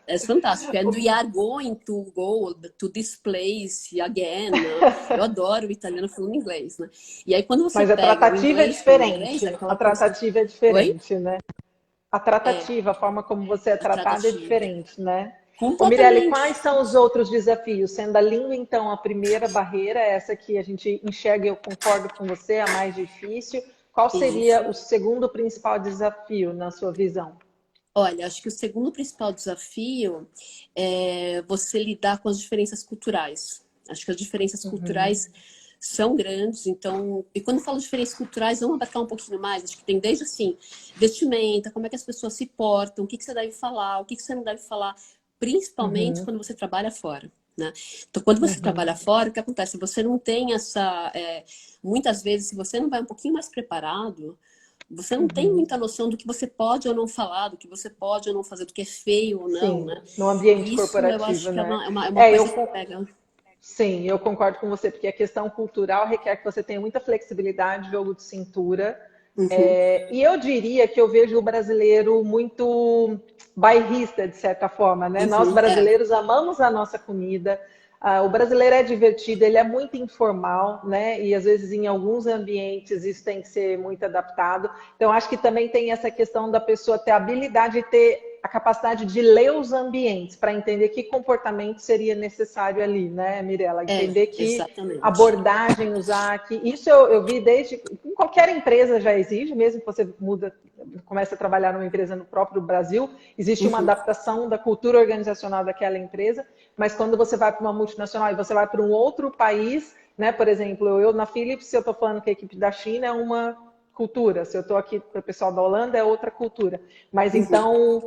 Speaker 1: é fantástico. And we are going to go to this place again. Né? Eu adoro o italiano falando inglês, né? E aí quando você
Speaker 2: Mas a
Speaker 1: pega o
Speaker 2: tratativa é
Speaker 1: inglês falando inglês, é
Speaker 2: diferente. A
Speaker 1: aquela coisa.
Speaker 2: tratativa é
Speaker 1: Oi?
Speaker 2: diferente, né? A
Speaker 1: É,
Speaker 2: tratativa, a forma como você é
Speaker 1: a
Speaker 2: tratada é
Speaker 1: tratativa.
Speaker 2: diferente, né? Ô, Mirelle, quais
Speaker 1: Completamente.
Speaker 2: são os outros desafios? Sendo a língua, então, a primeira barreira, essa que a gente enxerga, eu concordo com você, a mais difícil. Qual seria
Speaker 1: Isso.
Speaker 2: o segundo principal desafio, na sua visão?
Speaker 1: Olha, acho que o segundo principal desafio é você lidar com as diferenças culturais. Acho que as diferenças
Speaker 2: Uhum,
Speaker 1: culturais são grandes, então, e quando eu falo de diferenças culturais, vamos abarcar um pouquinho mais. Acho que tem desde assim, vestimenta, como é que as pessoas se portam, o que que você deve falar, o que que você não deve falar, principalmente
Speaker 2: uhum,
Speaker 1: quando você trabalha fora. Né? Então, quando você
Speaker 2: uhum,
Speaker 1: trabalha fora, o que acontece? Você não tem essa. Muitas vezes, se você não vai um pouquinho mais preparado, você não tem
Speaker 2: uhum.
Speaker 1: muita noção do que você pode ou não falar, do que você pode ou não fazer, do que é feio ou não,
Speaker 2: Sim,
Speaker 1: né?
Speaker 2: no ambiente
Speaker 1: E isso eu
Speaker 2: corporativo,
Speaker 1: acho que é
Speaker 2: né?
Speaker 1: uma
Speaker 2: É,
Speaker 1: coisa
Speaker 2: eu,
Speaker 1: que pega.
Speaker 2: sim, eu concordo com você, porque a questão cultural requer que você tenha muita flexibilidade, jogo de cintura.
Speaker 1: Uhum,
Speaker 2: E eu diria que eu vejo o brasileiro muito bairrista, de certa forma, né? Nós
Speaker 1: uhum,
Speaker 2: brasileiros amamos a nossa comida. O brasileiro é divertido, ele é muito informal, né? E às vezes em alguns ambientes isso tem que ser muito adaptado. Então acho que também tem essa questão da pessoa ter a habilidade de ter a capacidade de ler os ambientes para entender que comportamento seria necessário ali, né, Mirella? Entender que
Speaker 1: exatamente.
Speaker 2: abordagem usar, que isso eu vi desde em qualquer empresa já exige, mesmo que você muda, começa a trabalhar numa empresa no próprio Brasil, existe uma
Speaker 1: Uhum,
Speaker 2: adaptação da cultura organizacional daquela empresa, mas quando você vai para uma multinacional e você vai para um outro país, né, por exemplo, eu na Philips, se eu estou falando que a equipe da China é uma cultura, se eu estou aqui para o pessoal da Holanda é outra cultura, mas
Speaker 1: uhum,
Speaker 2: então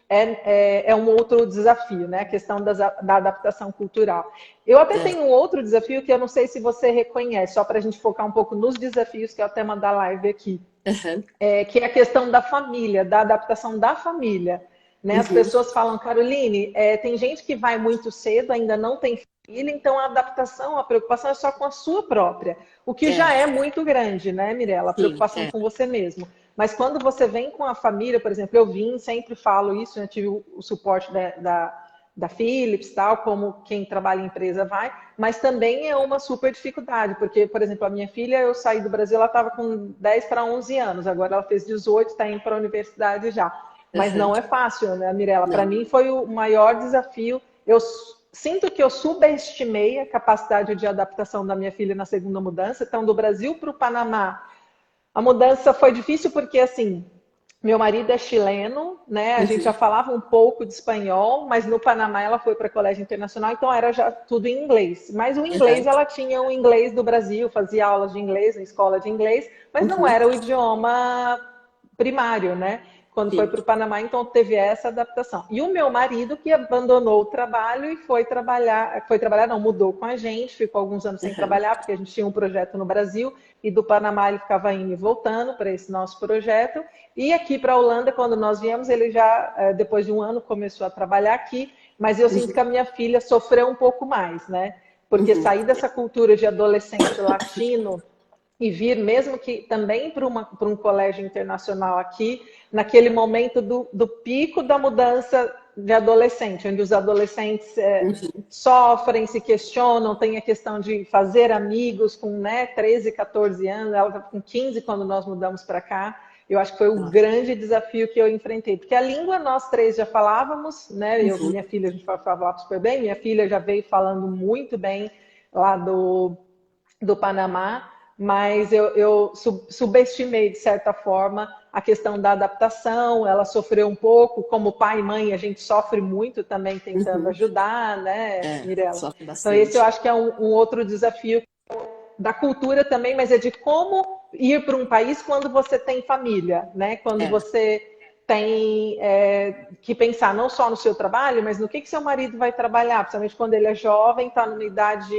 Speaker 2: é um outro desafio, né? A questão da adaptação cultural. Eu até
Speaker 1: é,
Speaker 2: tenho um outro desafio que eu não sei se você reconhece, só para a gente focar um pouco nos desafios, que é o tema da live aqui,
Speaker 1: uhum,
Speaker 2: que é a questão da família, da adaptação da família. Né? As
Speaker 1: uhum,
Speaker 2: pessoas falam, Caroline, tem gente que vai muito cedo, ainda não tem família, então a adaptação, a preocupação é só com a sua própria, o que já
Speaker 1: é,
Speaker 2: é muito grande, né, Mirella? A
Speaker 1: sim,
Speaker 2: preocupação com você mesmo. Mas quando você vem com a família, por exemplo, eu vim, sempre falo isso, eu tive o suporte da Philips, tal, como quem trabalha em empresa vai, mas também é uma super dificuldade, porque, por exemplo, a minha filha, eu saí do Brasil, ela estava com 10 para 11 anos, agora ela fez 18, está indo para a universidade já. Mas
Speaker 1: uhum,
Speaker 2: não é fácil, né, Mirella? Para
Speaker 1: não,
Speaker 2: mim foi o maior desafio. Eu sinto que eu subestimei a capacidade de adaptação da minha filha na segunda mudança. Então, do Brasil para o Panamá, a mudança foi difícil porque, assim, meu marido é chileno, né? A gente já
Speaker 1: uhum,
Speaker 2: falava um pouco de espanhol, mas no Panamá ela foi para colégio internacional, então era já tudo em inglês. Mas o inglês,
Speaker 1: uhum,
Speaker 2: ela tinha o inglês do Brasil, fazia aulas de inglês na escola de inglês, mas não
Speaker 1: uhum,
Speaker 2: era o idioma primário, né? quando foi para o Panamá, então teve essa adaptação. E o meu marido que abandonou o trabalho e não, mudou com a gente, ficou alguns anos sem trabalhar, porque a gente tinha um projeto no Brasil, e do Panamá ele ficava indo e voltando para esse nosso projeto. E aqui para a Holanda, quando nós viemos, ele já, depois de um ano, começou a trabalhar aqui, mas eu sinto que a minha filha sofreu um pouco mais, né? Porque sair dessa cultura de adolescente latino e vir, mesmo que também para um colégio internacional aqui, naquele momento do pico da mudança de adolescente, onde os adolescentes sofrem, se questionam, tem a questão de fazer amigos com 13, 14 anos, ela estava com 15 quando nós mudamos para cá. Eu acho que foi o grande desafio que eu enfrentei, porque a língua nós três já falávamos, né? Eu e minha filha, a gente falava super bem, minha filha já veio falando muito bem lá do Panamá, mas eu subestimei, de certa forma, a questão da adaptação. Ela sofreu um pouco, como pai e mãe, a gente sofre muito também tentando ajudar, né, Mirella?
Speaker 1: Sofre
Speaker 2: Então
Speaker 1: bastante.
Speaker 2: esse eu acho que é um outro desafio da cultura também, mas é de como ir para um país quando você tem família, né? Quando você tem que pensar não só no seu trabalho, mas no que seu marido vai trabalhar, principalmente quando ele é jovem, está numa idade,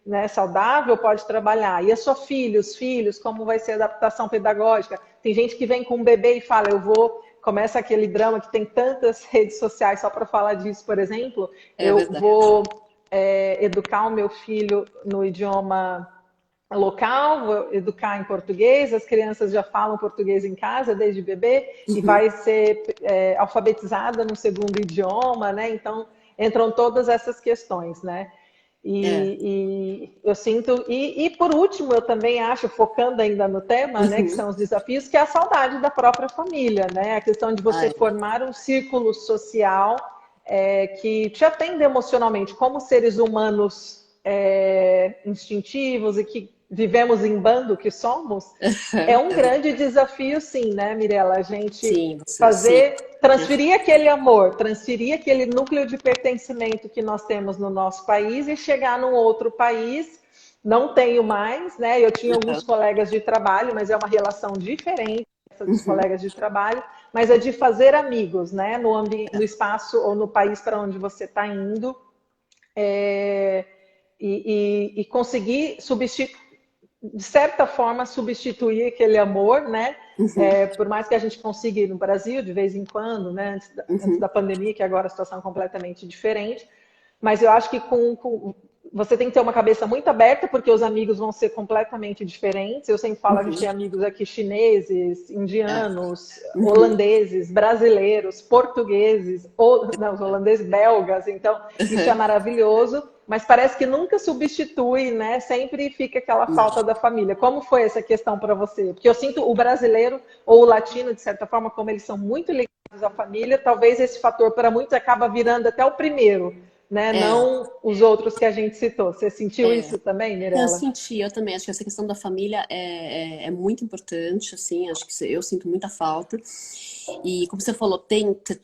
Speaker 2: né, saudável, pode trabalhar. E a sua filha, os filhos, como vai ser a adaptação pedagógica? Tem gente que vem com um bebê e fala, começa aquele drama que tem tantas redes sociais só para falar disso, por exemplo, eu vou educar o meu filho no idioma local, vou educar em português, as crianças já falam português em casa desde bebê e vai ser alfabetizada no segundo idioma, né? Então entram todas essas questões, né? E eu sinto, e por último, eu também acho, focando ainda no tema, né, que são os desafios, que é a saudade da própria família, né? A questão de você formar um círculo social que te atenda emocionalmente, como seres humanos instintivos e que vivemos em bando que somos, é um grande desafio, sim, né, Mirella? A gente transferir aquele amor, transferir aquele núcleo de pertencimento que nós temos no nosso país e chegar num outro país. Não tenho mais, né? Eu tinha alguns colegas de trabalho, mas é uma relação diferente dos colegas de trabalho, mas é de fazer amigos, né? No espaço ou no país para onde você está indo. E conseguir de certa forma, substituir aquele amor, né? Por mais que a gente consiga ir no Brasil de vez em quando, né? Antes da pandemia, que agora a situação é completamente diferente. Mas eu acho que você tem que ter uma cabeça muito aberta, porque os amigos vão ser completamente diferentes. Eu sempre falo, a gente tem amigos aqui chineses, indianos, holandeses, brasileiros, portugueses, os holandeses belgas. Então, isso é maravilhoso. Mas parece que nunca substitui, né? Sempre fica aquela falta da família. Como foi essa questão para você? Porque eu sinto o brasileiro ou o latino, de certa forma, como eles são muito ligados à família, talvez esse fator para muitos acaba virando até o primeiro, né? Não os outros que a gente citou. Você sentiu isso também, Mirella?
Speaker 1: Eu senti, eu também. Acho que essa questão da família é muito importante, assim. Acho que eu sinto muita falta. E como você falou,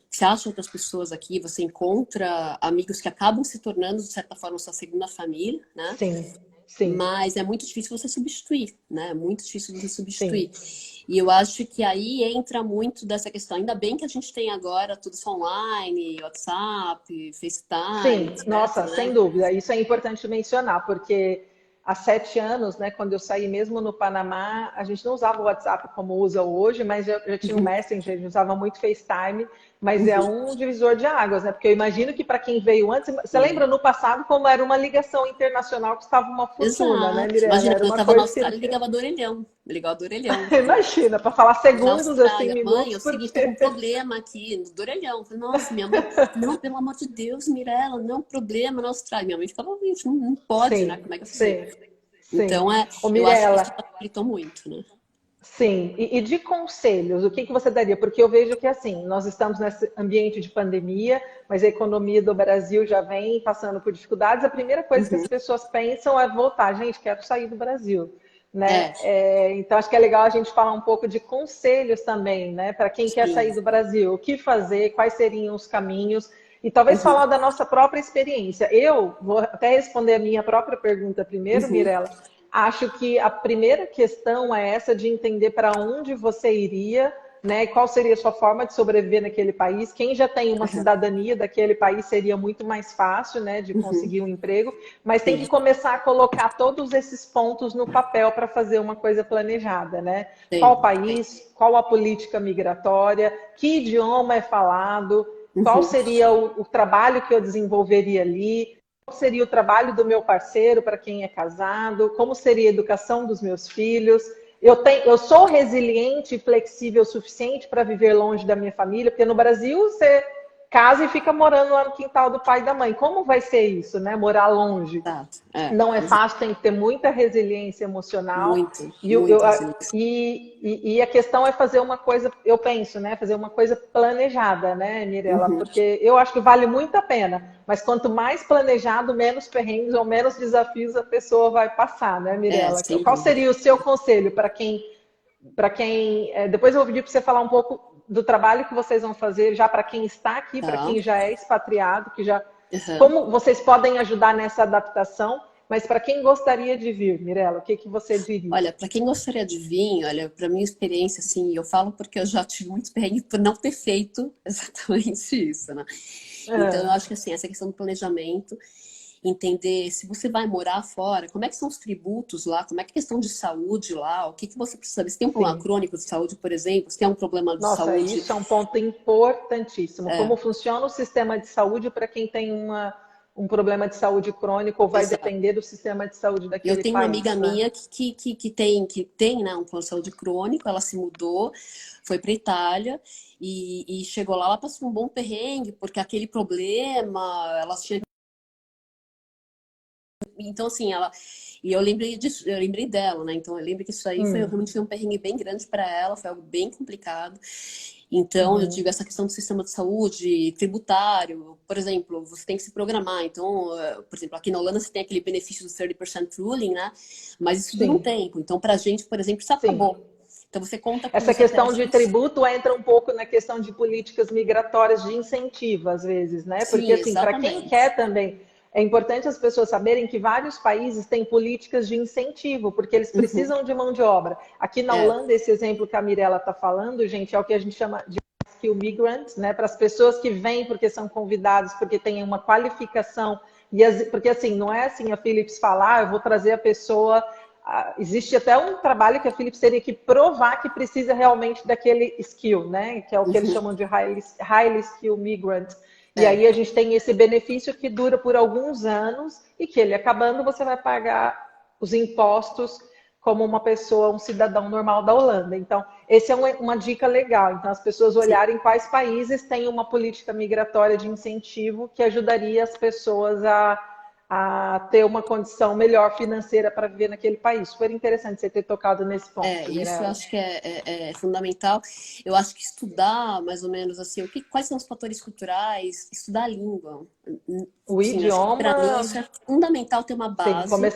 Speaker 1: você acha outras pessoas aqui, você encontra amigos que acabam se tornando, de certa forma, sua segunda família, né?
Speaker 2: Sim, sim.
Speaker 1: Mas é muito difícil você substituir, né? É muito difícil você substituir. Sim. E eu acho que aí entra muito dessa questão. Ainda bem que a gente tem agora tudo isso online, WhatsApp, FaceTime.
Speaker 2: Sim,
Speaker 1: etc,
Speaker 2: nossa,
Speaker 1: né?
Speaker 2: Sem dúvida. Isso é importante mencionar, porque há 7 anos, né, quando eu saí mesmo no Panamá, a gente não usava o WhatsApp como usa hoje, mas já tinha um Messenger, a gente usava muito FaceTime, mas é um divisor de águas, né? Porque eu imagino que para quem veio antes, você lembra no passado como era uma ligação internacional que custava uma fortuna, né, Mirella?
Speaker 1: Imagina,
Speaker 2: era
Speaker 1: quando
Speaker 2: uma
Speaker 1: eu tava na
Speaker 2: coisa
Speaker 1: Austrália, ligava do orelhão. Ligava do orelhão.
Speaker 2: Imagina, para falar segundos, assim,
Speaker 1: Austrália,
Speaker 2: minutos.
Speaker 1: mãe, é o seguinte, tô com um problema aqui, do orelhão. Eu falei, nossa, minha mãe, não, pelo amor de Deus, Mirella, não, problema na Austrália. Minha mãe ficava, gente, não pode, né? Como é que é possível? Então, eu acho que isso facilitou muito, né?
Speaker 2: Sim, e de conselhos, o que você daria? Porque eu vejo que, assim, nós estamos nesse ambiente de pandemia, mas a economia do Brasil já vem passando por dificuldades. A primeira coisa que as pessoas pensam é voltar. Gente, quero sair do Brasil, né? Então, acho que é legal a gente falar um pouco de conselhos também, né? Para quem quer sair do Brasil, o que fazer, quais seriam os caminhos, e talvez falar da nossa própria experiência. Eu vou até responder a minha própria pergunta primeiro, Mirella. Acho que a primeira questão é essa de entender para onde você iria né? E qual seria a sua forma de sobreviver naquele país? Quem já tem uma
Speaker 1: Uhum.
Speaker 2: cidadania daquele país seria muito mais fácil, né, de
Speaker 1: Uhum.
Speaker 2: conseguir um emprego, mas tem que
Speaker 1: Sim,
Speaker 2: começar a colocar todos esses pontos no papel para fazer uma coisa planejada, né? Qual
Speaker 1: sim.
Speaker 2: país, qual a política migratória, que idioma é falado, qual
Speaker 1: Uhum.
Speaker 2: seria o trabalho que eu desenvolveria ali, qual seria o trabalho do meu parceiro para quem é casado, como seria a educação dos meus filhos. Eu sou resiliente e flexível o suficiente para viver longe da minha família, porque no Brasil você casa e fica morando lá no quintal do pai e da mãe. Como vai ser isso, né? Morar longe?
Speaker 1: Exato. É,
Speaker 2: Não é fácil, tem que ter muita resiliência emocional.
Speaker 1: muito,
Speaker 2: E,
Speaker 1: muito resiliência.
Speaker 2: e a questão é fazer uma coisa, eu penso, né? Fazer uma coisa planejada, né, Mirella?
Speaker 1: Uhum.
Speaker 2: Porque eu acho que vale muito a pena. Mas quanto mais planejado, menos perrengues ou menos desafios a pessoa vai passar, né,
Speaker 1: É,
Speaker 2: Mirella?
Speaker 1: sem
Speaker 2: Qual
Speaker 1: dúvida.
Speaker 2: seria o seu conselho para quem, depois eu vou pedir para você falar um pouco do trabalho que vocês vão fazer já para quem está aqui, para
Speaker 1: Tá.
Speaker 2: quem já é expatriado, que já
Speaker 1: Uhum.
Speaker 2: como vocês podem ajudar nessa adaptação, mas para quem gostaria de vir, Mirella, o que que você diria?
Speaker 1: Olha, para quem gostaria de vir, olha, para minha experiência, assim, eu falo porque eu já tive muitos perrengues por não ter feito exatamente isso, né? Então, eu
Speaker 2: Ah,
Speaker 1: acho que, assim, essa questão do planejamento, entender se você vai morar fora, como é que são os tributos lá, como é que é a questão de saúde lá, o que que você precisa saber. Se tem um problema
Speaker 2: sim.
Speaker 1: crônico de saúde, por exemplo, se tem um problema de
Speaker 2: Nossa,
Speaker 1: saúde,
Speaker 2: isso é um ponto importantíssimo.
Speaker 1: é,
Speaker 2: Como funciona o sistema de saúde para quem tem um problema de saúde crônico ou vai
Speaker 1: exato.
Speaker 2: depender do sistema de saúde
Speaker 1: Eu
Speaker 2: daquele
Speaker 1: tenho uma amiga
Speaker 2: país, né?
Speaker 1: minha que tem, né, um plano de saúde crônico, ela se mudou, foi para Itália e chegou lá, ela passou um bom perrengue, porque aquele problema, elas tinham. Então, assim, ela. E eu lembrei disso, eu lembrei dela, né? Então, eu lembro que isso aí foi
Speaker 2: Hum,
Speaker 1: realmente foi um perrengue bem grande para ela, foi algo bem complicado. Então, eu
Speaker 2: uhum,
Speaker 1: digo, essa questão do sistema de saúde, tributário, por exemplo, você tem que se programar. Então, por exemplo, aqui na Holanda você tem aquele benefício do 30% ruling, né? Mas isso dura um
Speaker 2: sim,
Speaker 1: tempo. Então, pra gente, por exemplo, isso
Speaker 2: sim.
Speaker 1: acabou. Então, você conta com
Speaker 2: Essa
Speaker 1: os
Speaker 2: questão de
Speaker 1: CPFs.
Speaker 2: tributo entra um pouco na questão de políticas migratórias de incentivo, às vezes, né? Porque,
Speaker 1: Sim,
Speaker 2: assim, para quem
Speaker 1: exatamente.
Speaker 2: quer também, é importante as pessoas saberem que vários países têm políticas de incentivo, porque eles
Speaker 1: Uhum.
Speaker 2: precisam de mão de obra. Aqui na
Speaker 1: É,
Speaker 2: Holanda, esse exemplo que a Mirella está falando, gente, é o que a gente chama de skill migrants, né? Para as pessoas que vêm porque são convidadas, porque têm uma qualificação. Porque, assim, não é assim a Philips falar, eu vou trazer a pessoa existe até um trabalho que a Philips teria que provar que precisa realmente daquele skill, né? Que é o que eles
Speaker 1: uhum.
Speaker 2: chamam de highly skill migrant. E
Speaker 1: É.
Speaker 2: aí a gente tem esse benefício que dura por alguns anos e que ele acabando você vai pagar os impostos como uma pessoa, um cidadão normal da Holanda. Então, essa é uma dica legal. Então, as pessoas
Speaker 1: Sim.
Speaker 2: olharem quais países têm uma política migratória de incentivo que ajudaria as pessoas a ter uma condição melhor financeira para viver naquele país. Super interessante você ter tocado nesse
Speaker 1: É,
Speaker 2: ponto,
Speaker 1: isso eu
Speaker 2: Mirella.
Speaker 1: acho que é fundamental. Eu acho que estudar, mais ou menos assim, quais são os fatores culturais, estudar a língua.
Speaker 2: O
Speaker 1: Sim, acho que para mim
Speaker 2: idioma,
Speaker 1: isso é fundamental ter uma base.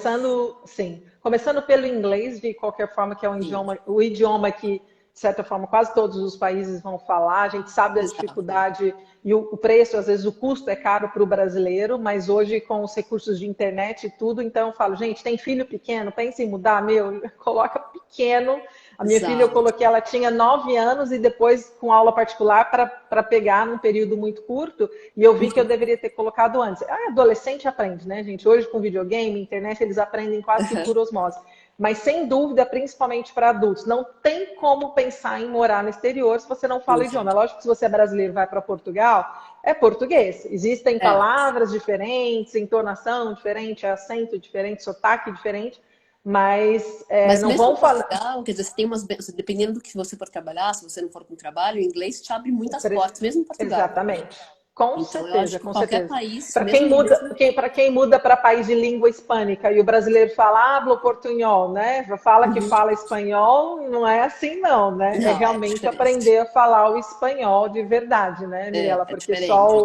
Speaker 2: sim, começando pelo inglês, de qualquer forma, que é um
Speaker 1: Sim,
Speaker 2: idioma, o idioma que, de certa forma, quase todos os países vão falar. A gente sabe da
Speaker 1: exato.
Speaker 2: dificuldade e o preço, às vezes o custo é caro para o brasileiro, mas hoje com os recursos de internet e tudo, então eu falo, gente, tem filho pequeno, pensa em mudar, meu, coloca pequeno. A minha filha eu
Speaker 1: Exato.
Speaker 2: coloquei, ela tinha 9 anos e depois com aula particular para pegar num período muito curto, e eu vi que eu
Speaker 1: Uhum.
Speaker 2: deveria ter colocado antes. Ah, adolescente aprende, né, gente? Hoje com videogame, internet, eles aprendem quase que por osmose. Mas sem dúvida, principalmente para adultos, não tem como pensar em morar no exterior se você não fala o idioma. É
Speaker 1: Exato.
Speaker 2: lógico que se você é brasileiro e vai para Portugal, é português. Existem
Speaker 1: É.
Speaker 2: palavras diferentes, entonação diferente, acento diferente, sotaque diferente, mas
Speaker 1: Mas
Speaker 2: não
Speaker 1: mesmo em
Speaker 2: vão falar.
Speaker 1: Portugal, quer dizer, você tem dependendo do que você for trabalhar, se você não for com trabalho, o inglês te abre muitas portas, mesmo em Portugal.
Speaker 2: Exatamente. Com
Speaker 1: Então, eu acho
Speaker 2: certeza,
Speaker 1: que
Speaker 2: com
Speaker 1: qualquer
Speaker 2: certeza.
Speaker 1: país,
Speaker 2: Para quem
Speaker 1: mesmo,
Speaker 2: muda,
Speaker 1: mesmo
Speaker 2: para quem muda para país de língua hispânica e o brasileiro fala habla portunhol, né? Fala que
Speaker 1: uhum.
Speaker 2: fala espanhol, não é assim não, né? É
Speaker 1: Não, é
Speaker 2: realmente
Speaker 1: diferente.
Speaker 2: aprender a falar o espanhol de verdade, né, Mirella?
Speaker 1: É
Speaker 2: Porque
Speaker 1: diferente.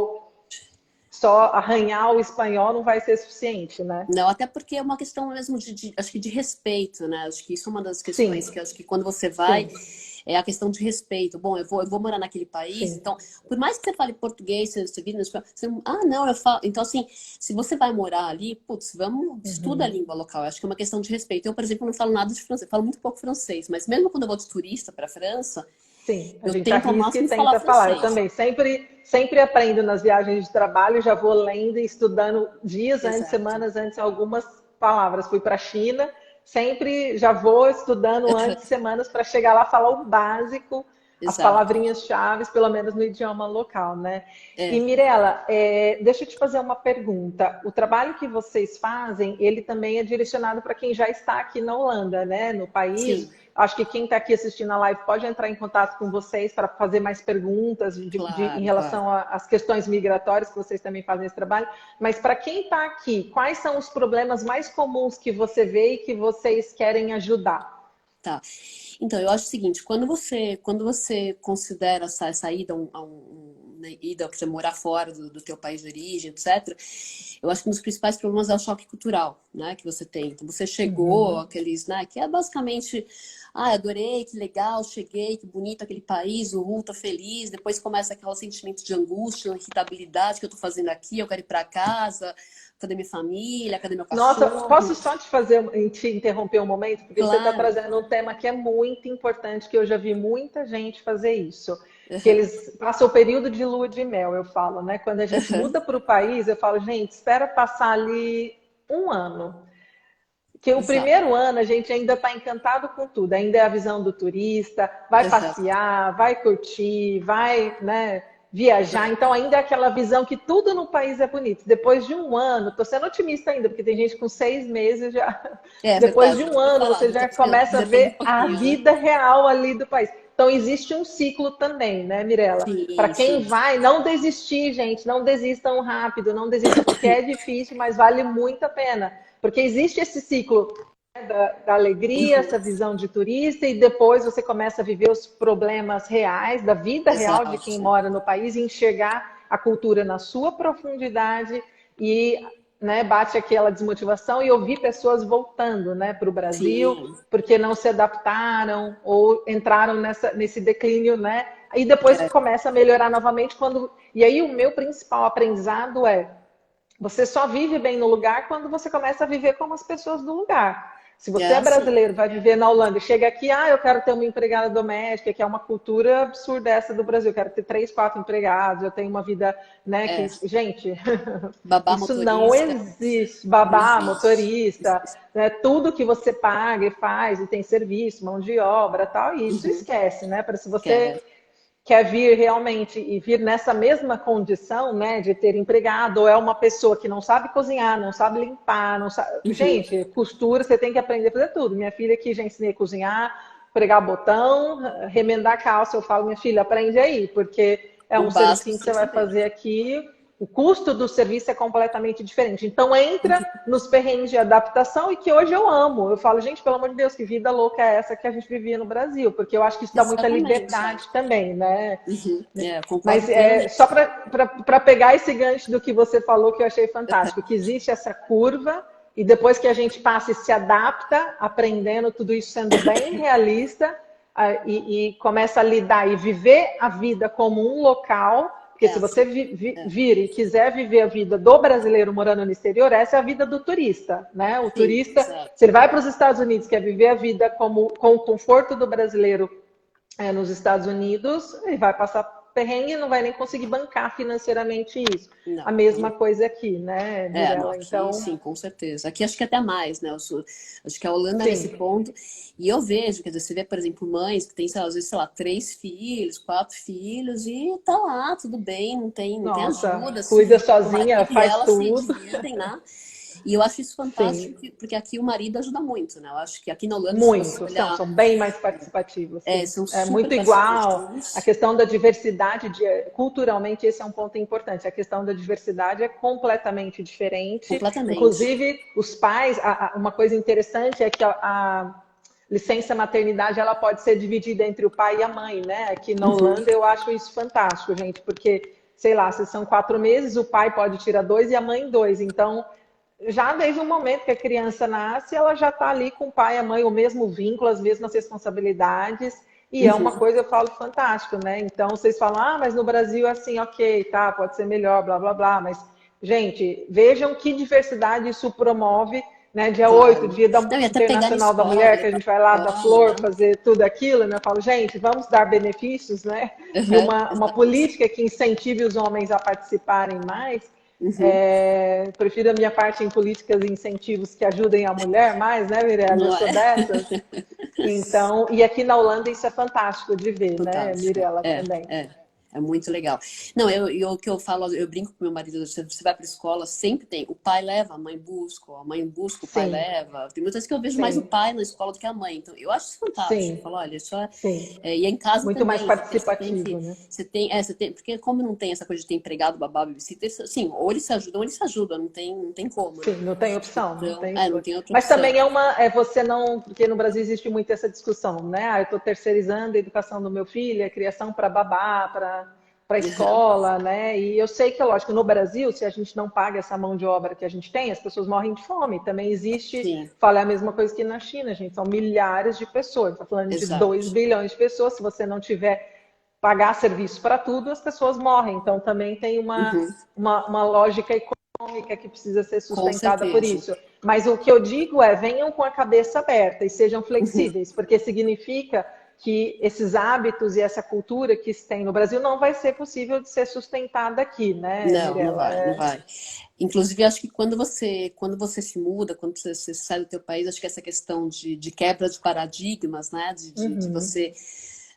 Speaker 2: só arranhar o espanhol não vai ser suficiente, né?
Speaker 1: Não, até porque é uma questão mesmo acho que de respeito, né? Acho que isso é uma das questões
Speaker 2: Sim,
Speaker 1: que eu acho que quando você vai,
Speaker 2: sim,
Speaker 1: é a questão de respeito. Bom, eu vou morar naquele país,
Speaker 2: sim.
Speaker 1: então, por mais que você fale português, você vive no espanhol, não, eu falo. Então, assim, se você vai morar ali, putz, vamos, estuda a
Speaker 2: Uhum.
Speaker 1: língua local. Eu acho que é uma questão de respeito. Eu, por exemplo, não falo nada de francês, falo muito pouco francês, mas mesmo quando eu vou de turista para a França,
Speaker 2: Sim, a
Speaker 1: Eu
Speaker 2: gente
Speaker 1: tento ao
Speaker 2: arrisca e
Speaker 1: máximo falar
Speaker 2: tenta falar. Eu
Speaker 1: francês.
Speaker 2: também sempre aprendo nas viagens de trabalho, já vou lendo e estudando dias antes,
Speaker 1: Exato.
Speaker 2: semanas antes, algumas palavras. Fui para a China, sempre já vou estudando antes, semanas, para chegar lá falar o básico, as
Speaker 1: Exato.
Speaker 2: palavrinhas-chave, pelo menos no idioma local, né? E
Speaker 1: É,
Speaker 2: Mirela, deixa eu te fazer uma pergunta. O trabalho que vocês fazem, ele também é direcionado para quem já está aqui na Holanda, né? No país.
Speaker 1: sim,
Speaker 2: Acho que quem está aqui assistindo a live pode entrar em contato com vocês para fazer mais perguntas em
Speaker 1: claro, claro.
Speaker 2: relação às questões migratórias, que vocês também fazem esse trabalho. Mas para quem está aqui, quais são os problemas mais comuns que você vê e que vocês querem ajudar?
Speaker 1: Tá. Então, eu acho o seguinte, quando você considera essa ida né, ida, por exemplo, morar fora do teu país de origem, etc., eu acho que um dos principais problemas é o choque cultural, né, que você tem. Então, você chegou,
Speaker 2: Uhum.
Speaker 1: aqueles, né, que é basicamente, adorei, que legal, cheguei, que bonito aquele país, tô feliz, depois começa aquele sentimento de angústia, irritabilidade, que eu tô fazendo aqui, eu quero ir para casa, cadê minha família, cadê meu
Speaker 2: Nossa,
Speaker 1: cachorro?
Speaker 2: posso só te interromper um momento? Porque você está
Speaker 1: Claro.
Speaker 2: trazendo um tema que é muito importante, que eu já vi muita gente fazer isso. Que
Speaker 1: Aham,
Speaker 2: eles passam o período de lua de mel, eu falo, né? Quando a gente
Speaker 1: aham.
Speaker 2: muda para o país, eu falo, gente, espera passar ali um ano. Que o
Speaker 1: Exato.
Speaker 2: primeiro ano a gente ainda está encantado com tudo, ainda é a visão do turista, vai
Speaker 1: Aham.
Speaker 2: passear, vai curtir, vai, né, viajar. Então ainda é aquela visão que tudo no país é bonito. Depois de um ano, estou sendo otimista ainda, porque tem gente com 6 meses já.
Speaker 1: É
Speaker 2: Depois
Speaker 1: verdade,
Speaker 2: de
Speaker 1: eu
Speaker 2: um
Speaker 1: tinha
Speaker 2: ano
Speaker 1: falado,
Speaker 2: você
Speaker 1: eu tô
Speaker 2: já
Speaker 1: precisando,
Speaker 2: começa a
Speaker 1: depende um
Speaker 2: ver a
Speaker 1: pouquinho, né?
Speaker 2: vida real ali do país. Então existe um ciclo também, né, Mirella? Para
Speaker 1: Sim,
Speaker 2: quem
Speaker 1: sim.
Speaker 2: vai, não desistir, gente, não desistam rápido, não desistam, porque é difícil, mas vale muito a pena. Porque existe esse ciclo da alegria,
Speaker 1: Uhum.
Speaker 2: essa visão de turista, e depois você começa a viver os problemas reais, da vida real de quem
Speaker 1: Exato.
Speaker 2: mora no país, e enxergar a cultura na sua profundidade e, né, bate aquela desmotivação e ouvir pessoas voltando, né, para o Brasil
Speaker 1: Sim.
Speaker 2: porque não se adaptaram ou entraram nesse declínio, né? E depois
Speaker 1: É,
Speaker 2: começa a melhorar novamente quando. E aí o meu principal aprendizado é você só vive bem no lugar quando você começa a viver como as pessoas do lugar. Se você
Speaker 1: é
Speaker 2: é
Speaker 1: assim.
Speaker 2: brasileiro, vai viver na Holanda e chega aqui, eu quero ter uma empregada doméstica, que é uma cultura absurda essa do Brasil. Eu quero ter 3, 4 empregados, eu tenho uma vida, né?
Speaker 1: É.
Speaker 2: Gente,
Speaker 1: Babá
Speaker 2: isso não
Speaker 1: motorista,
Speaker 2: existe.
Speaker 1: não
Speaker 2: Babá,
Speaker 1: existe.
Speaker 2: motorista, né, tudo que você paga e faz, e tem serviço, mão de obra, tal, isso
Speaker 1: Uhum.
Speaker 2: esquece, né? Para se você
Speaker 1: Quer.
Speaker 2: quer vir realmente e vir nessa mesma condição, né, de ter empregado, ou é uma pessoa que não sabe cozinhar, não sabe limpar, não sabe...
Speaker 1: Uhum.
Speaker 2: Gente, costura, você tem que aprender a fazer tudo. Minha filha aqui já ensinei a cozinhar, pregar botão, remendar calça. Eu falo, minha filha, aprende aí, porque é
Speaker 1: O
Speaker 2: um
Speaker 1: básico
Speaker 2: serviço que
Speaker 1: você tem
Speaker 2: você
Speaker 1: que
Speaker 2: vai
Speaker 1: saber.
Speaker 2: fazer aqui. O custo do serviço é completamente diferente. Então entra nos perrengues de adaptação e que hoje eu amo. Eu falo, gente, pelo amor de Deus, que vida louca é essa que a gente vivia no Brasil? Porque eu acho que isso dá muita
Speaker 1: Exatamente.
Speaker 2: liberdade também, né?
Speaker 1: Uhum. É, eu concordo
Speaker 2: Mas só
Speaker 1: plenamente.
Speaker 2: para pegar esse gancho do que você falou, que eu achei fantástico, que existe essa curva, e depois que a gente passa e se adapta, aprendendo tudo isso sendo bem realista, e começa a lidar e viver a vida como um local, porque
Speaker 1: É
Speaker 2: se você
Speaker 1: assim. É.
Speaker 2: vir e quiser viver a vida do brasileiro morando no exterior, essa é a vida do turista, né? O
Speaker 1: Sim,
Speaker 2: turista,
Speaker 1: exato.
Speaker 2: se ele vai para os Estados Unidos, quer viver a vida com o conforto do brasileiro nos Estados Unidos, ele vai passar perrengue e não vai nem conseguir bancar financeiramente isso. A
Speaker 1: Não,
Speaker 2: mesma
Speaker 1: não.
Speaker 2: coisa aqui, né,
Speaker 1: Não,
Speaker 2: Mirella?
Speaker 1: aqui
Speaker 2: Então,
Speaker 1: sim, com certeza. Aqui acho que até mais, né? Acho que a Holanda nesse
Speaker 2: sim.
Speaker 1: ponto. E eu vejo, quer dizer, você vê, por exemplo, mães que têm, sei lá, às vezes, sei lá, 3 filhos, 4 filhos, e tá lá, tudo bem, não tem
Speaker 2: Nossa,
Speaker 1: ajuda, se
Speaker 2: cuida
Speaker 1: vira, o
Speaker 2: sozinha,
Speaker 1: marido e
Speaker 2: faz
Speaker 1: ela se
Speaker 2: tudo.
Speaker 1: dividem, né? E eu acho isso fantástico,
Speaker 2: Sim,
Speaker 1: porque aqui o marido ajuda muito, né? Eu acho que aqui na Holanda, se você
Speaker 2: muito. São,
Speaker 1: olhar,
Speaker 2: são bem mais participativos, sim.
Speaker 1: são
Speaker 2: É
Speaker 1: super
Speaker 2: muito igual. A
Speaker 1: participativos,
Speaker 2: questão da diversidade, culturalmente, esse é um ponto importante. A questão da diversidade é completamente diferente.
Speaker 1: completamente.
Speaker 2: Inclusive, os pais, uma coisa interessante é que a licença maternidade ela pode ser dividida entre o pai e a mãe, né? Aqui na
Speaker 1: Uhum,
Speaker 2: Holanda eu acho isso fantástico, gente, porque, sei lá, se são 4 meses, o pai pode tirar 2 e a mãe 2. Então, já desde o momento que a criança nasce, ela já está ali com o pai e a mãe, o mesmo vínculo, as mesmas responsabilidades, e é uma
Speaker 1: uhum.
Speaker 2: coisa, eu falo, fantástico, né? Então, vocês falam, mas no Brasil é assim, ok, tá, pode ser melhor, blá, blá, blá, mas, gente, vejam que diversidade isso promove né? Dia 8,
Speaker 1: claro.
Speaker 2: Dia
Speaker 1: Não, e até pegar na
Speaker 2: Internacional da
Speaker 1: escola,
Speaker 2: Mulher, que a
Speaker 1: levar
Speaker 2: gente vai lá
Speaker 1: pra
Speaker 2: dar
Speaker 1: escola,
Speaker 2: flor,
Speaker 1: né?
Speaker 2: fazer tudo aquilo, né? Eu falo, gente, vamos dar benefícios, né? E
Speaker 1: Uhum,
Speaker 2: uma
Speaker 1: exatamente.
Speaker 2: política que incentive os homens a participarem mais.
Speaker 1: Uhum.
Speaker 2: Prefiro a minha parte em políticas e incentivos que ajudem a mulher mais, né, Mirella? Eu
Speaker 1: Não
Speaker 2: sou
Speaker 1: é?
Speaker 2: dessas. Então, e aqui na Holanda isso é fantástico de ver, né,
Speaker 1: Fantástico.
Speaker 2: Mirella,
Speaker 1: É,
Speaker 2: também.
Speaker 1: é. É muito legal. Não, o que eu falo, eu brinco com meu marido, você vai para a escola, sempre tem. O pai leva, a mãe busca, a mãe busca, o pai
Speaker 2: Sim,
Speaker 1: leva. Tem muitas vezes que eu vejo mais o
Speaker 2: sim,
Speaker 1: pai na escola do que a mãe. Então, eu acho isso fantástico. Eu
Speaker 2: sim,
Speaker 1: falo, olha, isso
Speaker 2: sim.
Speaker 1: e em casa
Speaker 2: Muito mais
Speaker 1: também, você tem
Speaker 2: participativo,
Speaker 1: que.
Speaker 2: né?
Speaker 1: Você tem, porque como não tem essa coisa de ter empregado, babá, babysitter, assim, ou eles se ajudam, não tem como, né?
Speaker 2: Sim, não tem opção, não
Speaker 1: Então,
Speaker 2: tem
Speaker 1: não
Speaker 2: escolha.
Speaker 1: tem outra
Speaker 2: Mas
Speaker 1: opção.
Speaker 2: também é você não, porque no Brasil existe muito essa discussão, né? Ah, eu estou terceirizando a educação do meu filho, a criação para babá, para
Speaker 1: Uhum.
Speaker 2: escola, né? E eu sei que, é lógico, no Brasil, se a gente não paga essa mão de obra que a gente tem, as pessoas morrem de fome. Também existe,
Speaker 1: Sim,
Speaker 2: fala a mesma coisa que na China, gente, são milhares de pessoas. Está falando de 2
Speaker 1: exato.
Speaker 2: bilhões de pessoas. Se você não tiver pagar serviço para tudo, as pessoas morrem. Então também tem
Speaker 1: Uhum.
Speaker 2: uma lógica econômica que precisa ser
Speaker 1: Com
Speaker 2: sustentada por
Speaker 1: certeza.
Speaker 2: isso. Mas o que eu digo é, venham com a cabeça aberta e sejam
Speaker 1: Uhum.
Speaker 2: flexíveis, porque significa que esses hábitos e essa cultura que se tem no Brasil não vai ser possível de ser sustentada aqui, né,
Speaker 1: Não, não
Speaker 2: Mirella?
Speaker 1: vai, não vai. Inclusive, acho que quando você se muda, quando você sai do teu país, acho que essa questão de quebra de paradigmas, né?
Speaker 2: Uhum.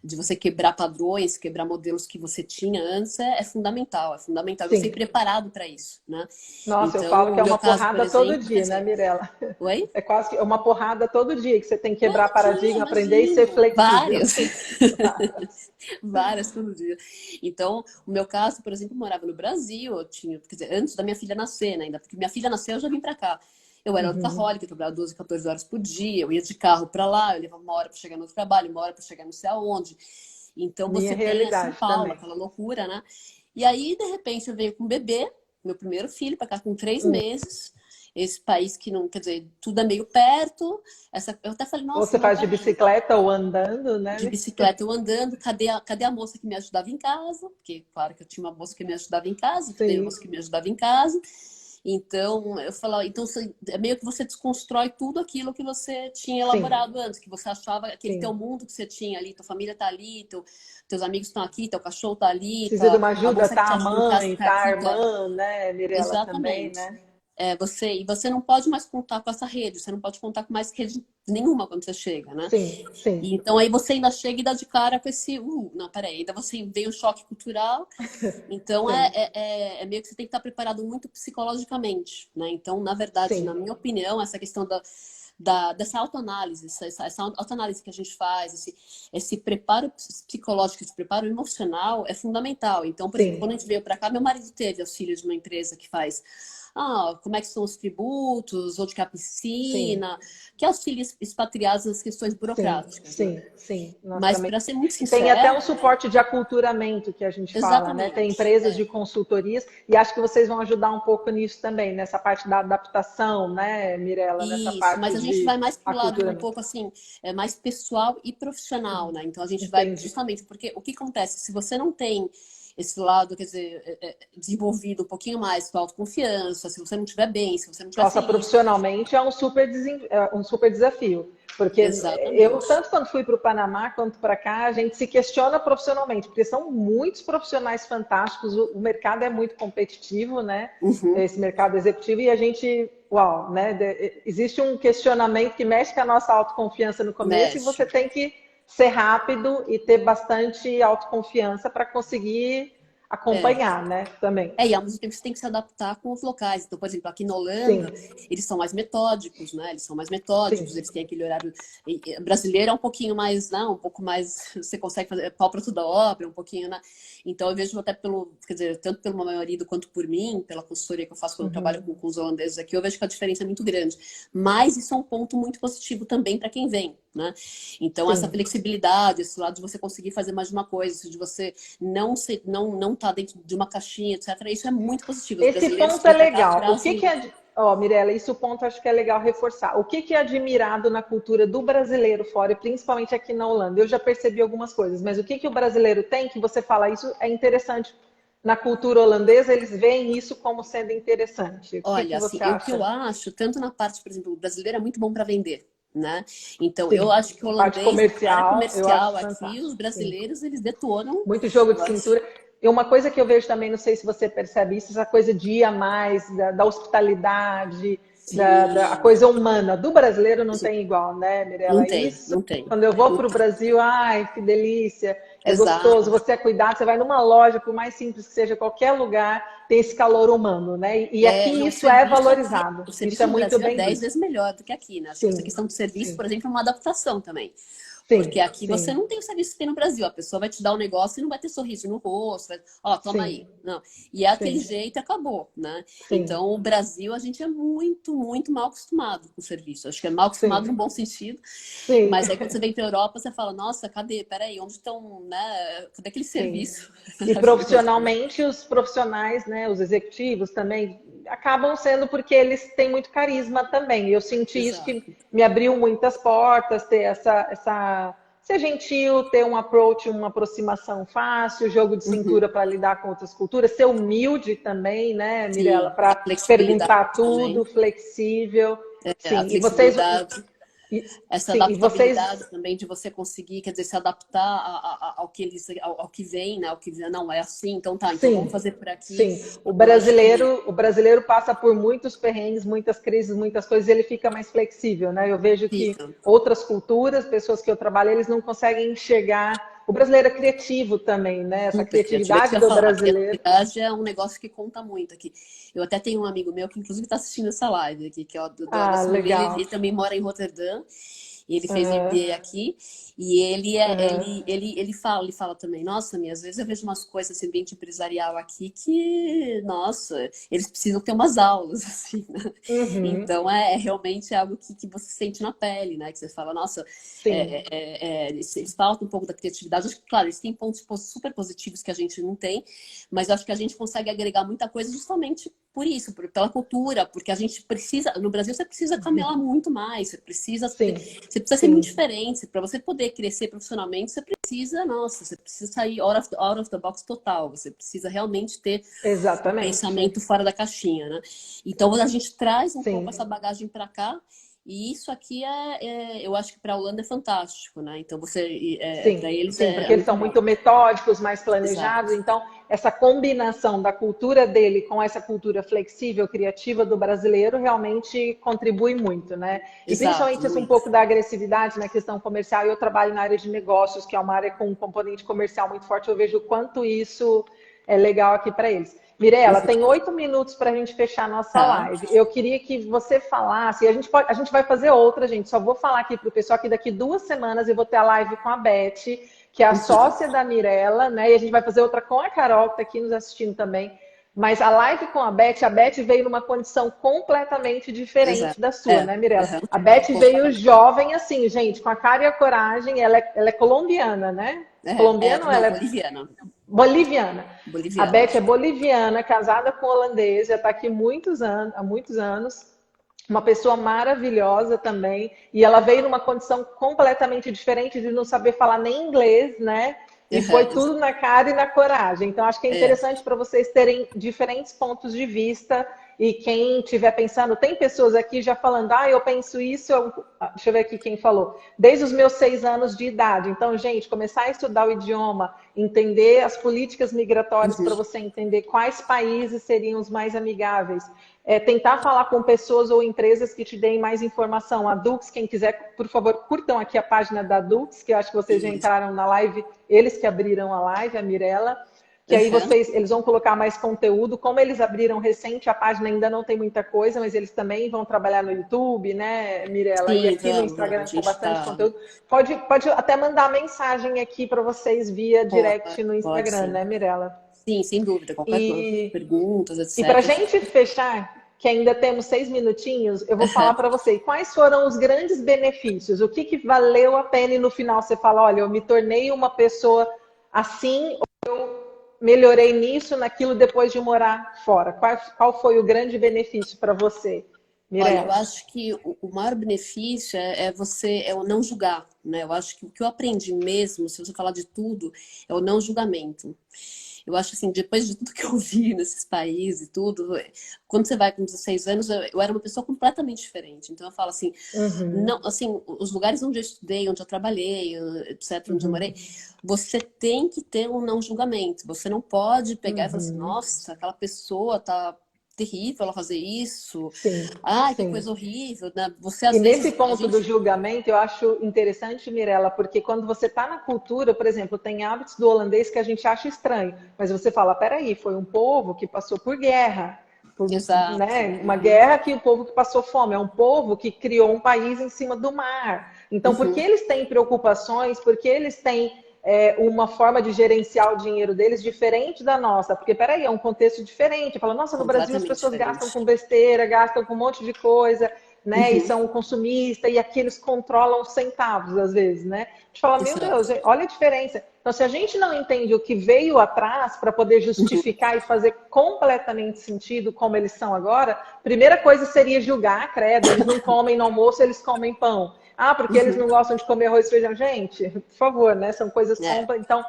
Speaker 1: De você quebrar padrões, quebrar modelos que você tinha antes é fundamental, é fundamental. Você ir
Speaker 2: Sim.
Speaker 1: preparado para isso, né?
Speaker 2: Nossa, eu
Speaker 1: Então,
Speaker 2: falo que
Speaker 1: o
Speaker 2: é
Speaker 1: meu
Speaker 2: uma
Speaker 1: caso, por
Speaker 2: porrada todo
Speaker 1: exemplo, quer
Speaker 2: dia, né,
Speaker 1: dizer,
Speaker 2: Mirella?
Speaker 1: oi?
Speaker 2: É quase que uma porrada todo dia que você tem que quebrar
Speaker 1: Todo dia,
Speaker 2: paradigma, aprender e ser
Speaker 1: imagina.
Speaker 2: flexível.
Speaker 1: Várias. Várias todo dia. Então, o meu caso, por exemplo, eu morava no Brasil, eu tinha, quer dizer, antes da minha filha nascer, né, ainda, porque minha filha nasceu, eu já vim para cá. Eu era
Speaker 2: Uhum.
Speaker 1: workaholic, eu trabalhava 12, 14 horas por dia, eu ia de carro para lá, eu levava uma hora para chegar no trabalho, uma hora para chegar não sei aonde. Então,
Speaker 2: Minha
Speaker 1: você tem a São
Speaker 2: realidade
Speaker 1: Paulo,
Speaker 2: também.
Speaker 1: aquela loucura, né? E aí, de repente, eu venho com um bebê, meu primeiro filho, para cá com 3 meses. Esse país que não, quer dizer, tudo é meio perto. Eu até falei,
Speaker 2: Ou
Speaker 1: nossa,
Speaker 2: você
Speaker 1: não,
Speaker 2: faz de
Speaker 1: peraí,
Speaker 2: bicicleta ou andando,
Speaker 1: de
Speaker 2: né?
Speaker 1: bicicleta eu andando, cadê a moça que me ajudava em casa? Porque, claro que eu tinha uma moça que me ajudava em casa, cadê a
Speaker 2: Sim,
Speaker 1: moça que me ajudava em casa? Então, eu falava, então é meio que você desconstrói tudo aquilo que você tinha
Speaker 2: sim,
Speaker 1: elaborado antes, que você achava aquele teu
Speaker 2: sim.
Speaker 1: mundo que você tinha ali, tua família tá ali, teus amigos estão aqui, teu cachorro tá ali,
Speaker 2: Precisa de uma
Speaker 1: a
Speaker 2: ajuda,
Speaker 1: moça que
Speaker 2: tá
Speaker 1: te
Speaker 2: a
Speaker 1: ajuda em casa
Speaker 2: mãe,
Speaker 1: tá
Speaker 2: tá a
Speaker 1: aqui, tá.
Speaker 2: irmã, né, Mirella também,
Speaker 1: Exatamente.
Speaker 2: né?
Speaker 1: E você não pode mais contar com essa rede, você não pode contar com mais rede nenhuma quando você chega, né?
Speaker 2: Sim, sim,
Speaker 1: E então aí você ainda chega e dá de cara com esse, não, peraí, ainda você vem um choque cultural, então
Speaker 2: sim,
Speaker 1: é meio que você tem que estar preparado muito psicologicamente, né? Então, na verdade, na
Speaker 2: sim,
Speaker 1: minha opinião, essa questão dessa autoanálise, essa autoanálise que a gente faz, esse preparo psicológico, esse preparo emocional é fundamental. Então, por exemplo, quando a
Speaker 2: sim,
Speaker 1: gente veio para cá, meu marido teve auxílio de uma empresa que faz como é que são os tributos, onde que é a
Speaker 2: sim.
Speaker 1: piscina, que auxilia expatriados nas questões
Speaker 2: Sim,
Speaker 1: burocráticas, né?
Speaker 2: sim, sim, nós
Speaker 1: Mas,
Speaker 2: também.
Speaker 1: para ser muito
Speaker 2: E tem até um
Speaker 1: sincera,
Speaker 2: suporte de aculturamento que a gente fala, né? Tem
Speaker 1: exatamente.
Speaker 2: empresas de consultorias e acho que vocês vão ajudar um pouco nisso também, nessa parte da adaptação, né, Mirella, nessa
Speaker 1: Isso,
Speaker 2: parte
Speaker 1: mas a gente vai
Speaker 2: de
Speaker 1: mais para o lado um
Speaker 2: aculturamento.
Speaker 1: pouco assim, mais pessoal e profissional, né? Então a gente vai
Speaker 2: Entendi.
Speaker 1: justamente porque o que acontece? Se você não tem esse lado, quer dizer, desenvolvido um pouquinho mais com autoconfiança, se você não estiver bem, se você não estiver
Speaker 2: Nossa,
Speaker 1: feliz,
Speaker 2: profissionalmente é um super desafio, porque eu,
Speaker 1: exatamente.
Speaker 2: tanto quando fui para o Panamá quanto para cá, a gente se questiona profissionalmente, porque são muitos profissionais fantásticos, o mercado é muito competitivo, né?
Speaker 1: Uhum,
Speaker 2: Esse mercado executivo, e a gente, uau, né? Existe um questionamento que mexe com a nossa autoconfiança no começo, e você
Speaker 1: mexe.
Speaker 2: tem que ser rápido e ter bastante autoconfiança para conseguir
Speaker 1: É.
Speaker 2: acompanhar, né? Também.
Speaker 1: E ao mesmo tempo você tem que se adaptar com os locais. Então, por exemplo, aqui na
Speaker 2: Sim,
Speaker 1: Holanda, eles são mais metódicos, né? Eles são mais metódicos,
Speaker 2: sim.
Speaker 1: eles têm aquele horário. Brasileiro é um pouquinho mais, não, um pouco mais. Você consegue fazer pau para toda obra, um pouquinho, né? Então, eu vejo até quer dizer, tanto pelo meu marido quanto por mim, pela consultoria que eu faço quando eu trabalho
Speaker 2: Uhum.
Speaker 1: com os holandeses aqui, eu vejo que a diferença é muito grande. Mas isso é um ponto muito positivo também para quem vem, né? Então, essa
Speaker 2: Sim.
Speaker 1: flexibilidade, esse lado de você conseguir fazer mais de uma coisa, de você não tá dentro de uma caixinha, etc. Isso é muito positivo. Os
Speaker 2: Esse
Speaker 1: brasileiros que
Speaker 2: ponto é
Speaker 1: vêm para cá
Speaker 2: legal. O que que
Speaker 1: trazem
Speaker 2: é. Ó, Mirella, esse ponto acho que é legal reforçar. O que que é admirado na cultura do brasileiro fora, e principalmente aqui na Holanda? Eu já percebi algumas coisas, mas o que que o brasileiro tem que você fala, isso é interessante na cultura holandesa, eles veem isso como sendo interessante. O que
Speaker 1: Olha, assim,
Speaker 2: você
Speaker 1: o que eu
Speaker 2: acha?
Speaker 1: acho, tanto na parte, por exemplo, o brasileiro é muito bom para vender, né? Então, eu
Speaker 2: Sim,
Speaker 1: acho que o
Speaker 2: a parte
Speaker 1: holandês, na área
Speaker 2: comercial, eu
Speaker 1: comercial
Speaker 2: acho
Speaker 1: aqui, os
Speaker 2: fantástico. Sim.
Speaker 1: brasileiros, eles detonam,
Speaker 2: Muito jogo de
Speaker 1: eu acho.
Speaker 2: cintura. E uma coisa que eu vejo também, não sei se você percebe isso, essa coisa de ir a mais, da hospitalidade, a
Speaker 1: Sim,
Speaker 2: coisa humana. Do brasileiro não tem igual, né,
Speaker 1: não
Speaker 2: Mirella?
Speaker 1: tem,
Speaker 2: Isso,
Speaker 1: não tem.
Speaker 2: quando eu vou
Speaker 1: Não
Speaker 2: para o
Speaker 1: tem.
Speaker 2: Brasil, ai, que delícia, é gostoso,
Speaker 1: Exato.
Speaker 2: você é cuidado, você vai numa loja, por mais simples que seja, qualquer lugar, tem esse calor humano, né? E
Speaker 1: É,
Speaker 2: aqui
Speaker 1: não,
Speaker 2: isso é valorizado,
Speaker 1: o
Speaker 2: isso é
Speaker 1: serviço no
Speaker 2: muito
Speaker 1: Brasil é
Speaker 2: bem
Speaker 1: 10
Speaker 2: visto.
Speaker 1: vezes melhor do que aqui, né? Acho que essa
Speaker 2: Sim,
Speaker 1: questão do serviço,
Speaker 2: sim,
Speaker 1: por exemplo, é uma adaptação também. Porque
Speaker 2: sim,
Speaker 1: aqui você
Speaker 2: sim,
Speaker 1: não tem o serviço que tem no Brasil. A pessoa vai te dar um negócio e não vai ter sorriso no rosto. Vai, ó, toma aí.
Speaker 2: sim,
Speaker 1: Não. E é aquele
Speaker 2: sim,
Speaker 1: jeito e acabou, né?
Speaker 2: sim,
Speaker 1: Então, o Brasil, a gente é muito, muito mal acostumado com o serviço. Acho que é mal acostumado
Speaker 2: sim,
Speaker 1: no bom sentido.
Speaker 2: sim.
Speaker 1: Mas aí, quando você vem para a Europa, você fala, nossa, cadê? Peraí, onde estão, né? Cadê aquele
Speaker 2: Sim.
Speaker 1: serviço
Speaker 2: E
Speaker 1: maravilhoso?
Speaker 2: profissionalmente, os profissionais, né, os executivos também, acabam sendo porque eles têm muito carisma também. Eu senti isso que
Speaker 1: Exato.
Speaker 2: me abriu muitas portas, ter ser gentil, ter um approach, uma aproximação fácil, jogo de
Speaker 1: Uhum.
Speaker 2: cintura para lidar com outras culturas, ser humilde também, né, Mirella,
Speaker 1: Sim, a
Speaker 2: para
Speaker 1: flexibilidade
Speaker 2: perguntar tudo,
Speaker 1: também.
Speaker 2: flexível.
Speaker 1: A
Speaker 2: Sim, e vocês,
Speaker 1: flexibilidade. Essa
Speaker 2: sim, e vocês
Speaker 1: adaptabilidade também de você conseguir, quer dizer, se adaptar ao que eles, ao que vem, né? Ao que não é assim, então tá, então vamos
Speaker 2: sim,
Speaker 1: fazer por aqui.
Speaker 2: sim.
Speaker 1: Eu acho que
Speaker 2: O brasileiro passa por muitos perrengues, muitas crises, muitas coisas, e ele fica mais flexível, né? Eu vejo que
Speaker 1: fica.
Speaker 2: outras culturas, pessoas que eu trabalho, eles não conseguem enxergar. O brasileiro é criativo também, né? Essa
Speaker 1: Super criativa. É isso que
Speaker 2: criatividade
Speaker 1: eu ia
Speaker 2: do
Speaker 1: falar. A
Speaker 2: brasileiro.
Speaker 1: criatividade é um negócio que conta muito aqui. Eu até tenho um amigo meu que, inclusive, está assistindo essa live aqui, que é do
Speaker 2: Ah,
Speaker 1: Anderson.
Speaker 2: legal.
Speaker 1: Ele também mora em Roterdã. E ele fez
Speaker 2: Aham,
Speaker 1: MBA aqui. E
Speaker 2: aham.
Speaker 1: ele fala também, nossa, às vezes eu vejo umas coisas assim, ambiente empresarial aqui que, nossa, eles precisam ter umas aulas, assim, né?
Speaker 2: Uhum,
Speaker 1: Então, realmente algo que você sente na pele, né? Que você fala, nossa,
Speaker 2: sim,
Speaker 1: eles faltam um pouco da criatividade. Acho que, claro, eles têm pontos super positivos que a gente não tem, mas eu acho que a gente consegue agregar muita coisa justamente por isso, pela cultura, porque a gente precisa, no Brasil você precisa camelar muito mais,
Speaker 2: sim,
Speaker 1: você precisa ser muito
Speaker 2: sim,
Speaker 1: diferente, para você poder crescer profissionalmente, você precisa, nossa, você precisa sair out of the box total, você precisa realmente ter um
Speaker 2: exatamente.
Speaker 1: pensamento fora da caixinha, né? Então a gente traz um pouco essa
Speaker 2: Sim.
Speaker 1: bagagem para cá. E isso aqui eu acho que para a Holanda é fantástico, né? Então para
Speaker 2: Sim,
Speaker 1: eles
Speaker 2: sim,
Speaker 1: é
Speaker 2: porque eles
Speaker 1: muito
Speaker 2: são
Speaker 1: bom.
Speaker 2: muito metódicos, mais planejados,
Speaker 1: Exato.
Speaker 2: então essa combinação da cultura dele com essa cultura flexível, criativa do brasileiro realmente contribui muito, né? E
Speaker 1: Exato,
Speaker 2: principalmente isso, um
Speaker 1: muito.
Speaker 2: pouco da agressividade na questão comercial. Eu trabalho na área de negócios, que é uma área com um componente comercial muito forte, eu vejo o quanto isso é legal aqui para eles. Mirela, tem 8 minutos para a gente fechar a nossa
Speaker 1: Tá.
Speaker 2: live. Eu queria que você falasse, a gente vai fazer outra, gente. Só vou falar aqui para o pessoal que daqui 2 semanas eu vou ter a live com a Beth, que é a
Speaker 1: Uhum.
Speaker 2: sócia da Mirella, né? E a gente vai fazer outra com a Carol, que está aqui nos assistindo também. Mas a live com a Beth veio numa condição completamente diferente
Speaker 1: Exato.
Speaker 2: da sua, né, Mirella?
Speaker 1: Uhum.
Speaker 2: A Beth veio
Speaker 1: Completamente.
Speaker 2: jovem, assim, gente, com a cara e a coragem. Ela é colombiana, né? Colombiana ou
Speaker 1: Não,
Speaker 2: ela é
Speaker 1: boliviana.
Speaker 2: boliviana? A
Speaker 1: Boliviana.
Speaker 2: Beth é boliviana, casada com um holandês, já está aqui há muitos anos. Uma pessoa maravilhosa também. E ela veio numa condição completamente diferente de não saber falar nem inglês, né? E foi
Speaker 1: Uhum.
Speaker 2: tudo na cara e na coragem. Então, acho que é
Speaker 1: É.
Speaker 2: interessante para vocês terem diferentes pontos de vista. E quem estiver pensando, tem pessoas aqui já falando, eu penso isso. Deixa eu ver aqui quem falou. Desde os meus 6 anos de idade. Então, gente, começar a estudar o idioma, entender as políticas migratórias para
Speaker 1: Uhum.
Speaker 2: você entender quais países seriam os mais amigáveis. Tentar falar com pessoas ou empresas que te deem mais informação. A Dux, quem quiser, por favor, curtam aqui a página da Dux, que eu acho que vocês já
Speaker 1: Isso.
Speaker 2: entraram na live, eles que abriram a live, a Mirella, que aí
Speaker 1: Uhum.
Speaker 2: eles vão colocar mais conteúdo. Como eles abriram recente, a página ainda não tem muita coisa, mas eles também vão trabalhar no YouTube, né, Mirella? E
Speaker 1: Sim,
Speaker 2: aqui no
Speaker 1: vamos. A
Speaker 2: Instagram com
Speaker 1: gente
Speaker 2: bastante
Speaker 1: está.
Speaker 2: conteúdo. Pode até mandar mensagem aqui para vocês via direct no
Speaker 1: Pode
Speaker 2: Instagram,
Speaker 1: sim.
Speaker 2: né, Mirella?
Speaker 1: Sim, sem dúvida. Qualquer
Speaker 2: E
Speaker 1: perguntas,
Speaker 2: e para a
Speaker 1: etc.
Speaker 2: gente fechar, que ainda temos 6 minutinhos, eu vou falar para você quais foram os grandes benefícios, o que valeu a pena e no final você fala, olha, eu me tornei uma pessoa assim, melhorei nisso, naquilo depois de morar fora. Qual foi o grande benefício para você,
Speaker 1: Olha, eu
Speaker 2: Mirella?
Speaker 1: acho que o maior benefício é o não julgar, né? Eu acho que o que eu aprendi mesmo, se você falar de tudo, é o não julgamento. Eu acho assim, depois de tudo que eu vi nesses países e tudo, quando você vai com 16 anos, eu era uma pessoa completamente diferente. Então eu falo assim,
Speaker 2: Uhum,
Speaker 1: não, assim, os lugares onde eu estudei, onde eu trabalhei, etc, onde eu morei,
Speaker 2: uhum,
Speaker 1: você tem que ter um não julgamento. Você não pode pegar e falar assim,
Speaker 2: uhum.
Speaker 1: nossa, aquela pessoa tá terrível ela fazer isso.
Speaker 2: Sim,
Speaker 1: Ai, que
Speaker 2: sim.
Speaker 1: coisa horrível, né? Você
Speaker 2: E
Speaker 1: às
Speaker 2: nesse
Speaker 1: vezes, a
Speaker 2: ponto do
Speaker 1: gente...
Speaker 2: julgamento, eu acho interessante, Mirella, porque quando você está na cultura, por exemplo, tem hábitos do holandês que a gente acha estranho, mas você fala, peraí, foi um povo que passou por guerra,
Speaker 1: Exato.
Speaker 2: né, uma
Speaker 1: Uhum,
Speaker 2: guerra que o povo que passou fome, é um povo que criou um país em cima do mar. Então, porque
Speaker 1: uhum,
Speaker 2: eles têm preocupações, porque eles têm uma forma de gerenciar o dinheiro deles diferente da nossa, porque peraí, é um contexto diferente. Fala, nossa, no Brasil as
Speaker 1: completamente
Speaker 2: pessoas gastam
Speaker 1: diferente.
Speaker 2: com besteira, gastam com um monte de coisa, né? E
Speaker 1: Uhum,
Speaker 2: são consumistas, e aqui eles controlam os centavos, às vezes, né? A gente fala, meu Deus,
Speaker 1: exato.
Speaker 2: olha a diferença. Então, se a gente não entende o que veio atrás para poder
Speaker 1: Uhum,
Speaker 2: justificar e fazer completamente sentido como eles são agora, primeira coisa seria julgar, credo, eles não comem no almoço, eles comem pão. Ah, porque eles
Speaker 1: uhum.
Speaker 2: não gostam de comer arroz e feijão. Gente, por favor, né? São coisas
Speaker 1: É,
Speaker 2: completas. Então,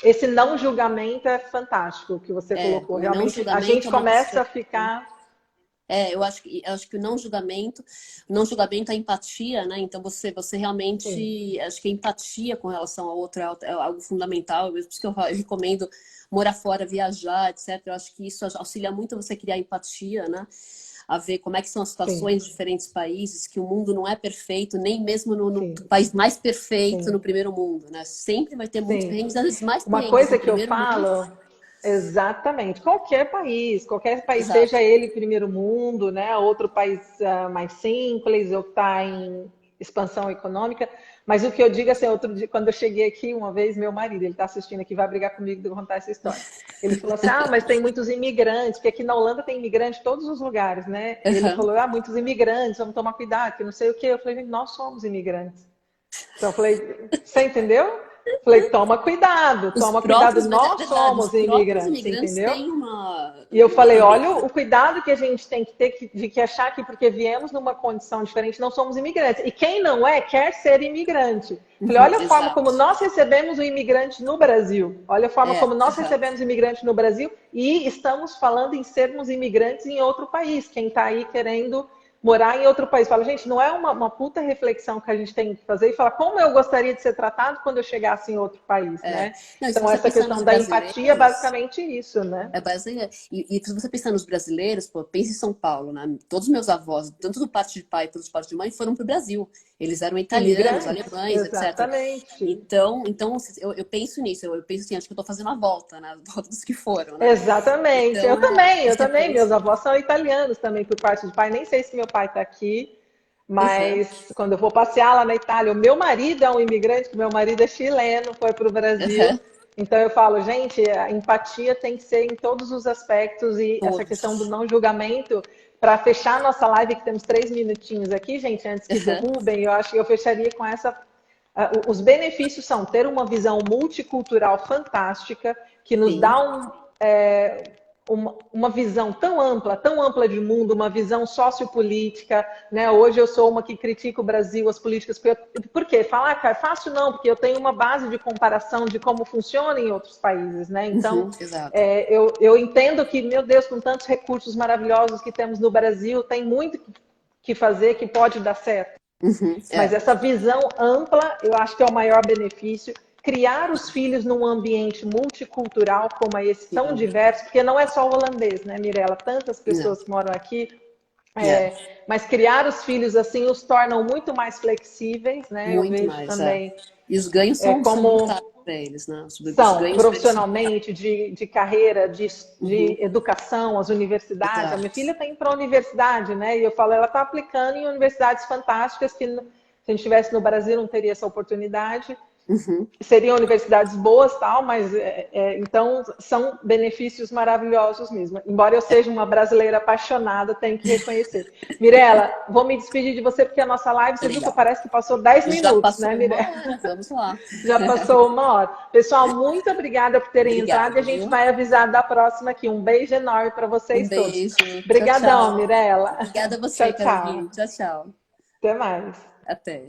Speaker 2: esse não julgamento é fantástico o que você colocou.
Speaker 1: o não
Speaker 2: Realmente, a
Speaker 1: julgamento
Speaker 2: gente
Speaker 1: é uma
Speaker 2: começa
Speaker 1: questão.
Speaker 2: a ficar.
Speaker 1: Eu acho que o não julgamento é empatia, né? Então você
Speaker 2: Sim,
Speaker 1: realmente, acho que a empatia com relação ao outro é algo fundamental. Por isso que eu recomendo morar fora, viajar, etc. Eu acho que isso auxilia muito você criar empatia, né? A ver como é que são as
Speaker 2: sim,
Speaker 1: situações em diferentes países, que o mundo não é perfeito, nem mesmo no
Speaker 2: sim,
Speaker 1: país mais perfeito, no
Speaker 2: sim.
Speaker 1: primeiro mundo, né? Sempre vai ter muitos
Speaker 2: Sim.
Speaker 1: perrengues, às vezes mais
Speaker 2: Uma
Speaker 1: perrengues no
Speaker 2: coisa que eu
Speaker 1: primeiro mundo.
Speaker 2: falo, exatamente, qualquer país,
Speaker 1: Exato.
Speaker 2: seja ele primeiro mundo, né, outro país mais simples, ou que está em expansão econômica, mas o que eu digo assim, outro dia, quando eu cheguei aqui, uma vez, meu marido, ele está assistindo aqui, vai brigar comigo de eu contar essa história. Ele falou assim, mas tem muitos imigrantes, porque aqui na Holanda tem imigrantes em todos os lugares, né? E ele
Speaker 1: Uhum.
Speaker 2: falou, muitos imigrantes, vamos tomar cuidado, que não sei o quê. Eu falei, gente, nós somos imigrantes. Então eu falei, você entendeu? Falei,
Speaker 1: Os
Speaker 2: toma cuidado,
Speaker 1: próprios, mas é
Speaker 2: nós
Speaker 1: verdade, os
Speaker 2: somos
Speaker 1: próprios
Speaker 2: imigrantes,
Speaker 1: imigrantes
Speaker 2: entendeu?
Speaker 1: têm uma
Speaker 2: E eu falei,
Speaker 1: também.
Speaker 2: olha o cuidado que a gente tem que ter de que achar que porque viemos numa condição diferente não somos imigrantes. E quem não é, quer ser imigrante. Falei,
Speaker 1: Uhum,
Speaker 2: olha a forma como
Speaker 1: exato.
Speaker 2: nós recebemos o imigrante no Brasil. Olha a forma
Speaker 1: É,
Speaker 2: como nós
Speaker 1: exato.
Speaker 2: recebemos o imigrante no Brasil e estamos falando em sermos imigrantes em outro país. Quem está aí querendo morar em outro país. Fala, gente, não é uma puta reflexão que a gente tem que fazer e falar como eu gostaria de ser tratado quando eu chegasse em outro país,
Speaker 1: É.
Speaker 2: né?
Speaker 1: Não, e se
Speaker 2: Então,
Speaker 1: você
Speaker 2: essa
Speaker 1: pensar nos
Speaker 2: questão da empatia é
Speaker 1: brasileiros,
Speaker 2: basicamente isso, né?
Speaker 1: é brasileiro. E se você pensar nos brasileiros, pô, pense em São Paulo, né? Todos os meus avós, tanto do parte de pai quanto do parte de mãe, foram para o Brasil. Eles eram italianos,
Speaker 2: Imigrantes,
Speaker 1: alemães, etc.
Speaker 2: exatamente.
Speaker 1: Então eu penso nisso, eu penso assim, acho que eu estou fazendo a volta, né? A volta dos que foram, né?
Speaker 2: Exatamente.
Speaker 1: Então,
Speaker 2: Eu
Speaker 1: você
Speaker 2: também. Meus
Speaker 1: pensa.
Speaker 2: avós são italianos também, por parte de pai. Nem sei se meu pai está aqui,
Speaker 1: Uhum,
Speaker 2: mas quando eu vou passear lá na Itália, o meu marido é um imigrante, meu marido é chileno, foi para o Brasil.
Speaker 1: uhum,
Speaker 2: Então eu falo, gente, a empatia tem que ser em todos os aspectos e essa questão do
Speaker 1: todos.
Speaker 2: não julgamento. Para fechar nossa live, que temos 3 minutinhos aqui, gente, antes que
Speaker 1: Uhum,
Speaker 2: derrubem, eu acho que eu fecharia com essa. Os benefícios são ter uma visão multicultural fantástica, que nos
Speaker 1: sim.
Speaker 2: dá uma visão tão ampla de mundo, uma visão sociopolítica, né? Hoje eu sou uma que critica o Brasil, as políticas. Por quê? Falar, cara, fácil não, porque eu tenho uma base de comparação de como funciona em outros países, né? Então,
Speaker 1: Uhum, exato.
Speaker 2: eu entendo que, meu Deus, com tantos recursos maravilhosos que temos no Brasil, tem muito que fazer que pode dar certo.
Speaker 1: Uhum,
Speaker 2: Mas
Speaker 1: é.
Speaker 2: essa visão ampla, eu acho que é o maior benefício. Criar os filhos num ambiente multicultural como é esse, tão
Speaker 1: Sim.
Speaker 2: diverso, porque não é só o holandês, né, Mirella? Tantas
Speaker 1: Não.
Speaker 2: pessoas que moram aqui,
Speaker 1: É.
Speaker 2: mas criar os filhos assim os tornam muito mais flexíveis, né? Eu
Speaker 1: Muito
Speaker 2: vejo
Speaker 1: mais, é.
Speaker 2: também
Speaker 1: E os ganhos são
Speaker 2: como
Speaker 1: brutais para eles, né? Os
Speaker 2: são
Speaker 1: ganhos para eles são brutais.
Speaker 2: profissionalmente, de carreira, de
Speaker 1: Uhum,
Speaker 2: educação, as universidades. A minha
Speaker 1: exato.
Speaker 2: filha está indo para a universidade, né? E eu falo, ela está aplicando em universidades fantásticas que se a gente estivesse no Brasil não teria essa oportunidade.
Speaker 1: Uhum.
Speaker 2: Seriam universidades boas, tal, mas então são benefícios maravilhosos mesmo. Embora eu seja uma brasileira apaixonada, tenho que reconhecer. Mirella, vou me despedir de você porque a nossa live, você viu que
Speaker 1: Legal.
Speaker 2: parece que passou 10
Speaker 1: Já
Speaker 2: minutos,
Speaker 1: passou
Speaker 2: né,
Speaker 1: uma
Speaker 2: Mirella?
Speaker 1: hora, vamos lá.
Speaker 2: Já passou uma hora. Pessoal, muito obrigada por terem entrado e
Speaker 1: Obrigada,
Speaker 2: a gente
Speaker 1: viu?
Speaker 2: vai avisar da próxima aqui. Um beijo enorme para
Speaker 1: Um
Speaker 2: vocês todos.
Speaker 1: beijo. Tchau,
Speaker 2: Obrigadão,
Speaker 1: tchau.
Speaker 2: Mirella.
Speaker 1: Obrigada a
Speaker 2: Tchau,
Speaker 1: você,
Speaker 2: tchau.
Speaker 1: Caroline. Tchau, tchau.
Speaker 2: Até mais.
Speaker 1: Até.